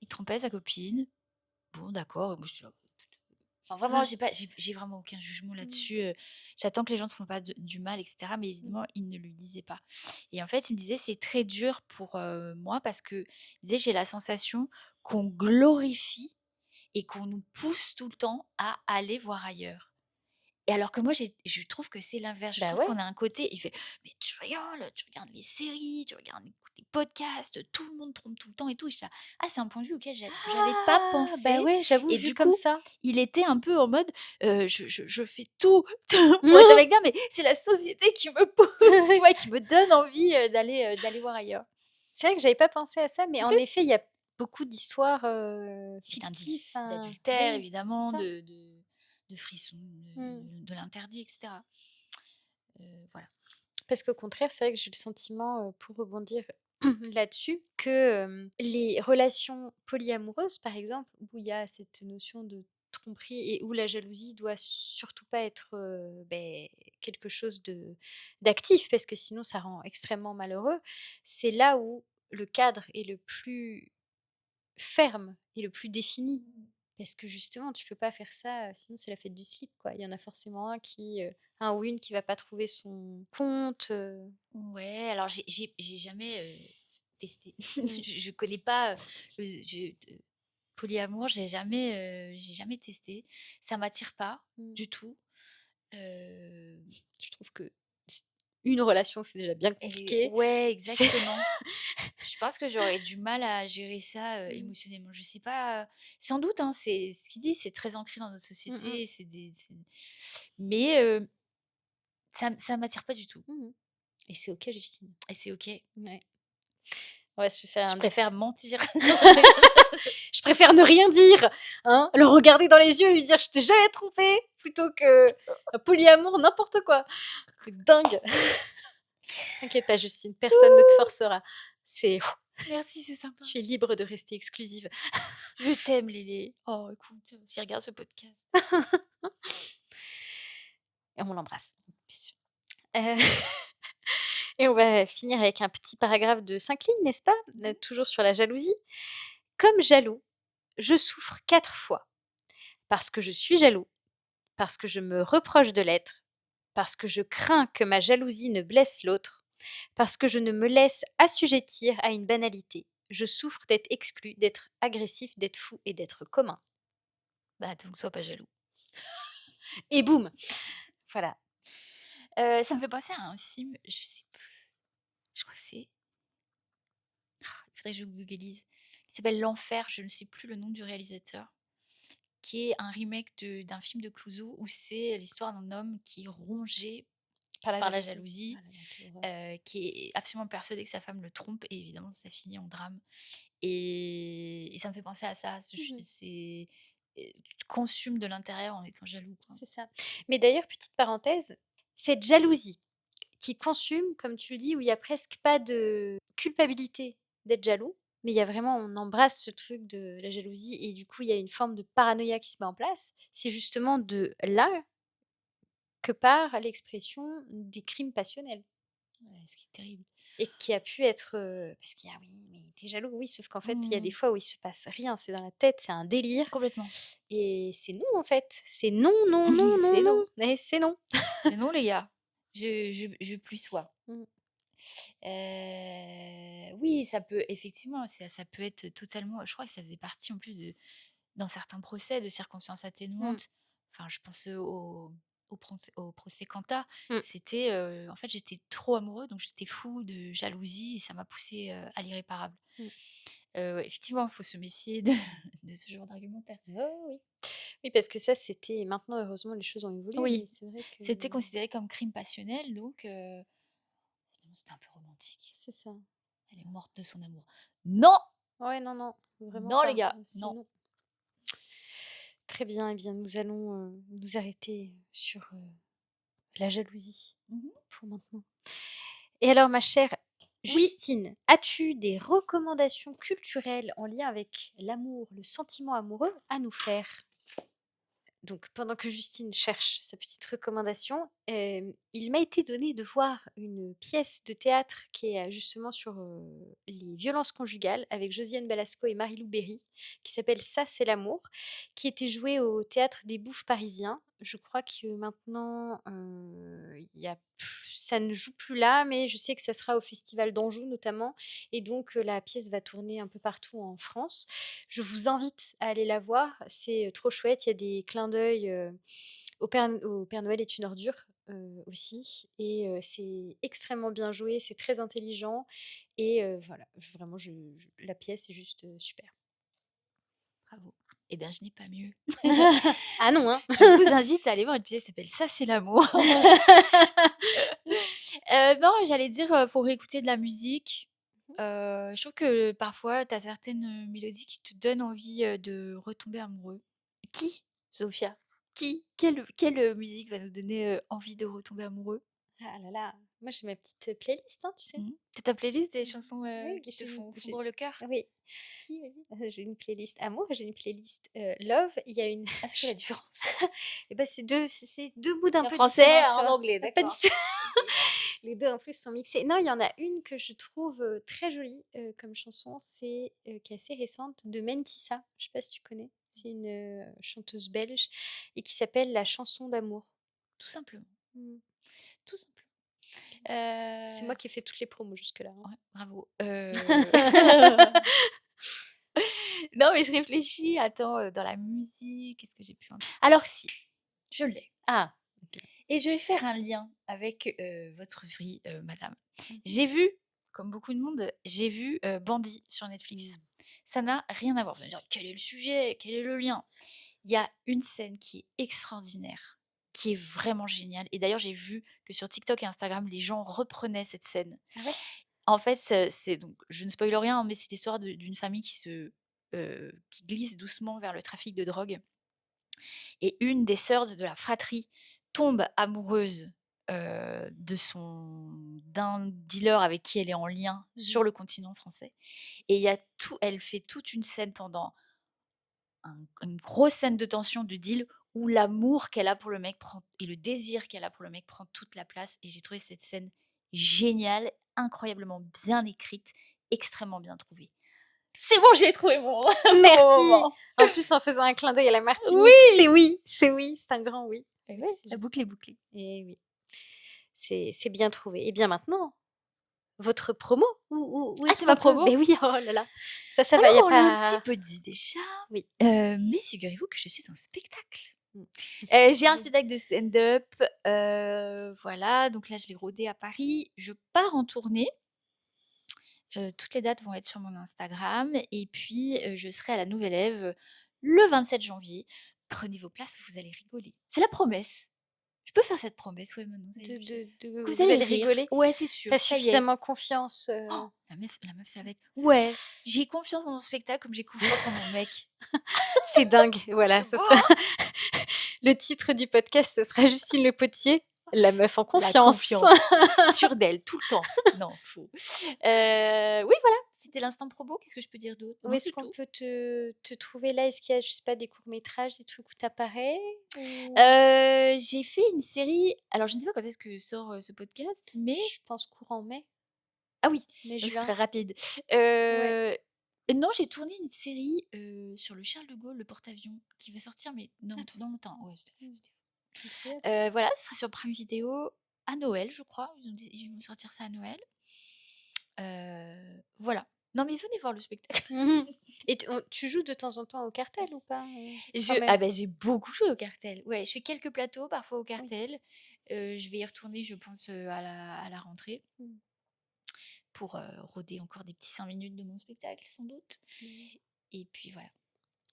[SPEAKER 1] trompait sa copine. Bon d'accord, moi j'étais là enfin vraiment j'ai vraiment aucun jugement
[SPEAKER 3] Mmh.
[SPEAKER 1] là-dessus, j'attends que les gens ne se font pas du mal et cetera, mais
[SPEAKER 3] Mmh.
[SPEAKER 1] évidemment il ne le disait pas et en fait, il me disait: «C'est très dur pour, moi parce que» il disait: «J'ai la sensation qu'on glorifie et qu'on nous pousse tout le temps à aller voir ailleurs». Et alors que moi, je trouve que c'est l'inverse. Je
[SPEAKER 3] Bah
[SPEAKER 1] trouve
[SPEAKER 3] ouais.
[SPEAKER 1] qu'on a un côté, il fait: «Mais tu rigoles, tu regardes les séries, tu regardes les podcasts, tout le monde trompe tout le temps et tout». Et j'étais là: «Ah, c'est un point de vue auquel j'avais pas
[SPEAKER 3] Ah! Bah
[SPEAKER 1] pensé»
[SPEAKER 3] ouais, j'avoue
[SPEAKER 1] et
[SPEAKER 3] vu
[SPEAKER 1] du
[SPEAKER 3] comme
[SPEAKER 1] coup,
[SPEAKER 3] ça.
[SPEAKER 1] il était un peu en mode, je fais tout pour être avec bien, mais c'est la société qui me pousse, tu vois? Qui me donne envie, d'aller voir ailleurs.
[SPEAKER 3] C'est vrai que j'avais pas pensé à ça, mais en
[SPEAKER 1] Complètement.
[SPEAKER 3] effet, il y a beaucoup d'histoires,
[SPEAKER 1] D'indi
[SPEAKER 3] fictives, enfin
[SPEAKER 1] d'adultère
[SPEAKER 3] oui, c'est
[SPEAKER 1] évidemment,
[SPEAKER 3] ça.
[SPEAKER 1] de frissons,
[SPEAKER 3] Mmh.
[SPEAKER 1] de l'interdit et cetera. Voilà.
[SPEAKER 3] Parce qu'au contraire, c'est vrai que j'ai le sentiment, pour rebondir là-dessus que, les relations polyamoureuses, par exemple, où il y a cette notion de tromperie et où la jalousie doit surtout pas être, quelque chose d'actif parce que sinon ça rend extrêmement malheureux. C'est là où le cadre est le plus ferme et le plus défini. Parce que justement, tu peux pas faire ça, sinon c'est la fête du slip, quoi. Il y en a forcément un ou une qui va pas trouver son compte,
[SPEAKER 1] Ouais, alors j'ai jamais, testé.
[SPEAKER 3] Mmh.
[SPEAKER 1] Je connais pas, le polyamour, j'ai jamais testé. Ça m'attire pas
[SPEAKER 3] Mmh.
[SPEAKER 1] du tout. Heu
[SPEAKER 3] Je trouve que c une relation, c'est déjà bien
[SPEAKER 1] et
[SPEAKER 3] compliqué.
[SPEAKER 1] ouais,
[SPEAKER 3] C'est
[SPEAKER 1] exactement. Je pense que j'aurais du mal à gérer ça,
[SPEAKER 3] Mmh.
[SPEAKER 1] émotionnellement. Je sais pas, sans doute, hein, c'est ce qu'il dit, c'est très ancré dans notre
[SPEAKER 3] Mmh mh.
[SPEAKER 1] société, mais ça m'attire pas du tout
[SPEAKER 3] Mmh. Et c'est OK, Justine.
[SPEAKER 1] et c'est OK.
[SPEAKER 3] Ouais. On va se faire
[SPEAKER 1] Je
[SPEAKER 3] un
[SPEAKER 1] préfère mentir.
[SPEAKER 3] je préfère ne rien dire, hein, le regarder dans les yeux et lui dire: «Je t'ai jamais trompé», plutôt que un polyamour, n'importe quoi. Truc dingue. T'inquiète pas, Justine, personne ne te forcera. C'est
[SPEAKER 1] Merci, c'est sympa.
[SPEAKER 3] tu es libre de rester exclusive.
[SPEAKER 1] Je t'aime, Lélé. Oh, écoute, s'il regarde ce podcast,
[SPEAKER 3] Et on l'embrasse.
[SPEAKER 1] bien sûr.
[SPEAKER 3] Heu et on va finir avec un petit paragraphe de 5 lignes, n'est-ce pas?
[SPEAKER 1] Mmh.
[SPEAKER 3] Toujours sur la jalousie. «Comme jaloux, je souffre 4 fois, parce que je suis jaloux, parce que je me reproche de l'être, parce que je crains que ma jalousie ne blesse l'autre, parce que je ne me laisse assujettir à une banalité. Je souffre d'être exclu, d'être agressif, d'être fou et d'être commun».
[SPEAKER 1] Bah, donc sois pas jaloux.
[SPEAKER 3] Et boum! Voilà.
[SPEAKER 1] Ça me fait penser à un film, je sais plus, je crois que c'est il faudrait que je googlise. Il s'appelle «L'Enfer», je ne sais plus le nom du réalisateur, qui est un remake d'un film de Clouzot où c'est l'histoire d'un homme qui est rongé
[SPEAKER 3] Par la
[SPEAKER 1] par la
[SPEAKER 3] jalousie.
[SPEAKER 1] jalousie,
[SPEAKER 3] Ah là là, quelle horreur.
[SPEAKER 1] qui est absolument persuadé que sa femme le trompe et évidemment ça finit en drame et ça me fait penser à ça.
[SPEAKER 3] Mmh.
[SPEAKER 1] Tu te consumes de l'intérieur en étant jaloux, quoi.
[SPEAKER 3] C'est ça. Mais d'ailleurs, petite parenthèse, cette jalousie qui consume, comme tu le dis, où il y a presque pas de culpabilité d'être jaloux, mais il y a vraiment on embrasse ce truc de la jalousie et du coup, il y a une forme de paranoïa qui se met en place. C'est justement de là que part l'expression des crimes passionnels
[SPEAKER 1] Ouais, ce qui est terrible.
[SPEAKER 3] et qui a pu être, parce qu'il y a: «Oui, mais tu es jaloux», oui, sauf qu'en fait, il y a des
[SPEAKER 1] Mmh.
[SPEAKER 3] fois où il se passe rien, c'est dans la tête, c'est un délire
[SPEAKER 1] Complètement.
[SPEAKER 3] et c'est non, en fait. C'est non, non, non, non,
[SPEAKER 1] C'est non.
[SPEAKER 3] non et c'est non.
[SPEAKER 1] C'est non, les gars. Je plus sois.
[SPEAKER 3] Mmh.
[SPEAKER 1] Oui, ça peut effectivement, ça peut être totalement je crois que ça faisait partie en plus dans certains procès de circonstances
[SPEAKER 3] Mmh.
[SPEAKER 1] atténuantes. Enfin, je pense, au procès Cantat.
[SPEAKER 3] Mmh.
[SPEAKER 1] C'était, en fait, j'étais trop amoureux, donc j'étais fou de jalousie et ça m'a poussé à l'irréparable.
[SPEAKER 3] Mmh.
[SPEAKER 1] Ouais, effectivement, il faut se méfier de de ce genre d'argumentaire.
[SPEAKER 3] Oh oui. Oui, parce que ça, c'était maintenant, heureusement, les choses ont évolué, mais
[SPEAKER 1] Oui,
[SPEAKER 3] c'est vrai que
[SPEAKER 1] c'était considéré comme crime passionnel, donc finalement, c'était un peu romantique.
[SPEAKER 3] c'est ça.
[SPEAKER 1] Elle est morte de son amour. Non!
[SPEAKER 3] Ouais, non, non, vraiment
[SPEAKER 1] Non, les
[SPEAKER 3] pas.
[SPEAKER 1] gars,
[SPEAKER 3] C'est
[SPEAKER 1] non.
[SPEAKER 3] non. Très bien, eh bien, nous allons, nous arrêter sur, la jalousie
[SPEAKER 1] Mmh.
[SPEAKER 3] pour maintenant. Et alors, ma chère
[SPEAKER 1] Oui.
[SPEAKER 3] Justine, as-tu des recommandations culturelles en lien avec l'amour, le sentiment amoureux à nous faire? Donc, pendant que Justine cherche sa petite recommandation, il m'a été donné de voir une pièce de théâtre qui est justement sur les violences conjugales avec Josiane Balasco et Marie-Lou Berry, qui s'appelle Ça, c'est l'amour, qui était jouée au théâtre des Bouffes parisiens. Je crois que maintenant, ça ne joue plus là, mais je sais que ça sera au Festival d'Anjou notamment. Et donc, la pièce va tourner un peu partout en France. Je vous invite à aller la voir, c'est, trop chouette. Il y a des clins d'œil, au Père Noël est une ordure, aussi et c'est extrêmement bien joué, c'est très intelligent et voilà, vraiment je la pièce est juste, super.
[SPEAKER 1] Bravo. Eh bien, je n'ai pas mieux.
[SPEAKER 3] Ah non, hein?
[SPEAKER 1] Je vous invite à aller voir une pièce qui s'appelle «Ça, c'est l'amour». Non, j'allais dire, faut réécouter de la musique. Je trouve que parfois, tu as certaines, mélodies qui te donnent envie, de retomber amoureux. Qui, Sophia? Quelle musique va nous donner, envie de retomber amoureux?
[SPEAKER 3] Ah là là, Moi, j'ai ma petite playlist, hein, tu sais.
[SPEAKER 1] T'as ta playlist des chansons
[SPEAKER 3] Oui,
[SPEAKER 1] qui te font
[SPEAKER 3] j'ai
[SPEAKER 1] fondre le cœur?
[SPEAKER 3] oui,
[SPEAKER 1] Qui, vas-y?
[SPEAKER 3] j'ai une playlist amour, j'ai une playlist, love. Il y a une
[SPEAKER 1] Ah, c'est quoi la différence?
[SPEAKER 3] et bah, c'est 2 moods un
[SPEAKER 1] En
[SPEAKER 3] peu
[SPEAKER 1] français,
[SPEAKER 3] différents, tu
[SPEAKER 1] en
[SPEAKER 3] vois?
[SPEAKER 1] anglais,
[SPEAKER 3] Pas du
[SPEAKER 1] d'accord.
[SPEAKER 3] tout.
[SPEAKER 1] OK.
[SPEAKER 3] Les 2 en plus sont mixés. Non, il y en a une que je trouve, très jolie, comme chanson, c'est, qui est assez récente, de Mentissa. Je sais pas si tu connais? C'est une, chanteuse belge et qui s'appelle «La chanson d'amour».
[SPEAKER 1] Tout simplement,
[SPEAKER 3] Mmh.
[SPEAKER 1] tout simplement.
[SPEAKER 3] C'est moi qui ai fait toutes les promos jusque-là, hein.
[SPEAKER 1] Ouais, bravo. Non, mais je réfléchis, attends, dans la musique, qu'est-ce que j'ai pu en alors si, je l'ai
[SPEAKER 3] Ah!
[SPEAKER 1] et je vais faire un lien avec, votre vie, madame.
[SPEAKER 3] Mmh.
[SPEAKER 1] J'ai vu, comme beaucoup de monde, j'ai vu, Bambi sur Netflix.
[SPEAKER 3] Mmh.
[SPEAKER 1] Ça n'a rien à voir. Vous allez me dire: «Quel est le sujet? Quel est le lien?» Il y a une scène qui est extraordinaire, qui est vraiment géniale et d'ailleurs j'ai vu que sur TikTok et Instagram, les gens reprenaient cette scène.
[SPEAKER 3] Ah ouais?
[SPEAKER 1] En fait, c'est donc je ne spoil rien, hein, mais c'est l'histoire d'une famille qui glisse doucement vers le trafic de drogue et une des sœurs de la fratrie tombe amoureuse, d'un dealer avec qui elle est en lien
[SPEAKER 3] Mmh.
[SPEAKER 1] sur le continent français et il y a tout elle fait toute une scène pendant une grosse scène de tension, de deal, où l'amour qu'elle a pour le mec prend et le désir qu'elle a pour le mec prend toute la place et j'ai trouvé cette scène géniale, incroyablement bien écrite, extrêmement bien trouvée. C'est bon, j'ai trouvé mon mon
[SPEAKER 3] Merci!
[SPEAKER 1] moment.
[SPEAKER 3] En plus, en faisant un clin d'œil à la Martinique,
[SPEAKER 1] Oui!
[SPEAKER 3] c'est oui, c'est un grand oui.
[SPEAKER 1] Et ouais,
[SPEAKER 3] Merci
[SPEAKER 1] la
[SPEAKER 3] Justine.
[SPEAKER 1] boucle est bouclée.
[SPEAKER 3] Et oui, c'est bien trouvé. Et bien maintenant, votre promo? Où
[SPEAKER 1] Ah,
[SPEAKER 3] est-ce
[SPEAKER 1] c'est
[SPEAKER 3] qu'on
[SPEAKER 1] ma
[SPEAKER 3] peut
[SPEAKER 1] promo?
[SPEAKER 3] mais oui, oh là là, ça va, il y a
[SPEAKER 1] Alors, on l'a un petit
[SPEAKER 3] pas
[SPEAKER 1] peu dit déjà,
[SPEAKER 3] oui.
[SPEAKER 1] mais figurez-vous que je suis en spectacle.
[SPEAKER 3] Mmh.
[SPEAKER 1] J'ai un spectacle de stand-up, voilà, donc là je l'ai rodé à Paris. Je pars en tournée. Toutes les dates vont être sur mon Instagram et puis, je serai à la Nouvelle Ève, le 27 janvier. Prenez vos places, vous allez rigoler. C'est la promesse. Je peux faire cette promesse, ouais, maintenant, ça y est, que vous
[SPEAKER 3] Vous
[SPEAKER 1] allez
[SPEAKER 3] allez
[SPEAKER 1] rire.
[SPEAKER 3] rigoler?
[SPEAKER 1] Ouais, c'est
[SPEAKER 3] Tu
[SPEAKER 1] sûr,
[SPEAKER 3] as
[SPEAKER 1] ça y est.
[SPEAKER 3] suffisamment confiance,
[SPEAKER 1] Oh, la meuf, ça va être ouais, j'ai confiance en mon spectacle comme j'ai confiance en mon mec.
[SPEAKER 3] c'est dingue, voilà,
[SPEAKER 1] C'est
[SPEAKER 3] ce
[SPEAKER 1] beau,
[SPEAKER 3] sera
[SPEAKER 1] hein?
[SPEAKER 3] le titre du podcast, ce sera Justine Le Potier, la meuf en
[SPEAKER 1] La
[SPEAKER 3] confiance.
[SPEAKER 1] confiance, sûre d'elle, tout le temps. Non, faux. Oui, voilà, c'était l'instant promo. Qu'est-ce que je peux dire d'autre?
[SPEAKER 3] Où
[SPEAKER 1] Non,
[SPEAKER 3] est-ce
[SPEAKER 1] c'est
[SPEAKER 3] qu'on
[SPEAKER 1] tout.
[SPEAKER 3] peut te trouver là? Est-ce qu'il y a, je sais pas, des courts-métrages, des trucs où tu apparais? Ou
[SPEAKER 1] J'ai fait une série alors je ne sais pas quand est-ce que sort, ce podcast, mais
[SPEAKER 3] je pense courant mai,
[SPEAKER 1] ah oui, donc c'est
[SPEAKER 3] mai-juin?
[SPEAKER 1] très rapide.
[SPEAKER 3] Ouais.
[SPEAKER 1] Non, j'ai tourné une série, sur le Charles de Gaulle, le porte-avions, qui va sortir, mais
[SPEAKER 3] Ah trop
[SPEAKER 1] dans longtemps. Ouais,
[SPEAKER 3] mmh,
[SPEAKER 1] c'était fou.
[SPEAKER 3] incroyable.
[SPEAKER 1] Voilà, ce sera sur Prime Video à Noël, je crois. Ils vont sortir ça à Noël. Voilà. Non, mais venez voir le spectacle.
[SPEAKER 3] Mmh. Et tu joues de temps en temps au cartel ou pas, quand
[SPEAKER 1] Ah
[SPEAKER 3] même?
[SPEAKER 1] bah, j'ai beaucoup joué au cartel. Ouais, je fais quelques plateaux, parfois au
[SPEAKER 3] Oui.
[SPEAKER 1] cartel. Je vais y retourner, je pense, à la rentrée
[SPEAKER 3] Mmh.
[SPEAKER 1] pour, roder encore des petits 5 minutes de mon spectacle, sans doute.
[SPEAKER 3] Mmh.
[SPEAKER 1] Et puis voilà.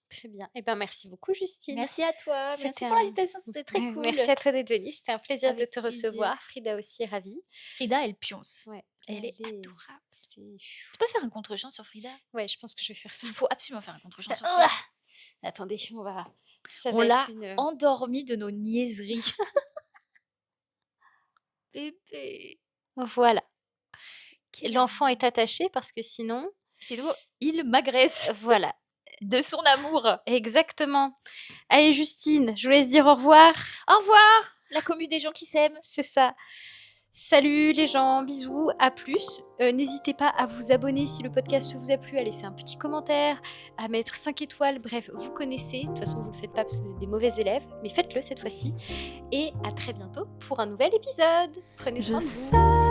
[SPEAKER 3] Très bien. Et ben, merci beaucoup Justine.
[SPEAKER 1] Merci à toi, merci
[SPEAKER 3] C'était
[SPEAKER 1] pour
[SPEAKER 3] un
[SPEAKER 1] l'invitation, c'était très cool.
[SPEAKER 3] merci à toi d'être venue, c'était un plaisir de
[SPEAKER 1] Avec
[SPEAKER 3] te
[SPEAKER 1] plaisir.
[SPEAKER 3] recevoir. Frida aussi est ravie.
[SPEAKER 1] Frida, elle pionce.
[SPEAKER 3] Ouais,
[SPEAKER 1] Elle est
[SPEAKER 3] elle est
[SPEAKER 1] adorable.
[SPEAKER 3] c'est
[SPEAKER 1] Tu peux faire un contre-champ sur Frida?
[SPEAKER 3] ouais, je pense que je vais faire ça.
[SPEAKER 1] Il faut absolument faire un contre-champ sur
[SPEAKER 3] Ah!
[SPEAKER 1] Frida.
[SPEAKER 3] Attendez, ça
[SPEAKER 1] On
[SPEAKER 3] va être
[SPEAKER 1] l'a
[SPEAKER 3] une,
[SPEAKER 1] endormie de nos niaiseries. Bébé,
[SPEAKER 3] voilà.
[SPEAKER 1] quel
[SPEAKER 3] L'enfant
[SPEAKER 1] amour.
[SPEAKER 3] est attaché parce que sinon,
[SPEAKER 1] Sinon, il m'agresse
[SPEAKER 3] voilà,
[SPEAKER 1] de son amour.
[SPEAKER 3] exactement. Allez Justine, je vous laisse dire au revoir.
[SPEAKER 1] Au revoir, la commu des gens qui s'aiment.
[SPEAKER 3] C'est ça. Salut les gens, bisous, à plus. N'hésitez pas à vous abonner si le podcast vous a plu, à laisser un petit commentaire, à mettre 5 étoiles, bref, vous connaissez. De toute façon, vous ne le faites pas parce que vous êtes des mauvais élèves, mais faites-le cette fois-ci. Et à très bientôt pour un nouvel épisode. Prenez
[SPEAKER 2] Je
[SPEAKER 3] soin de vous.
[SPEAKER 2] sais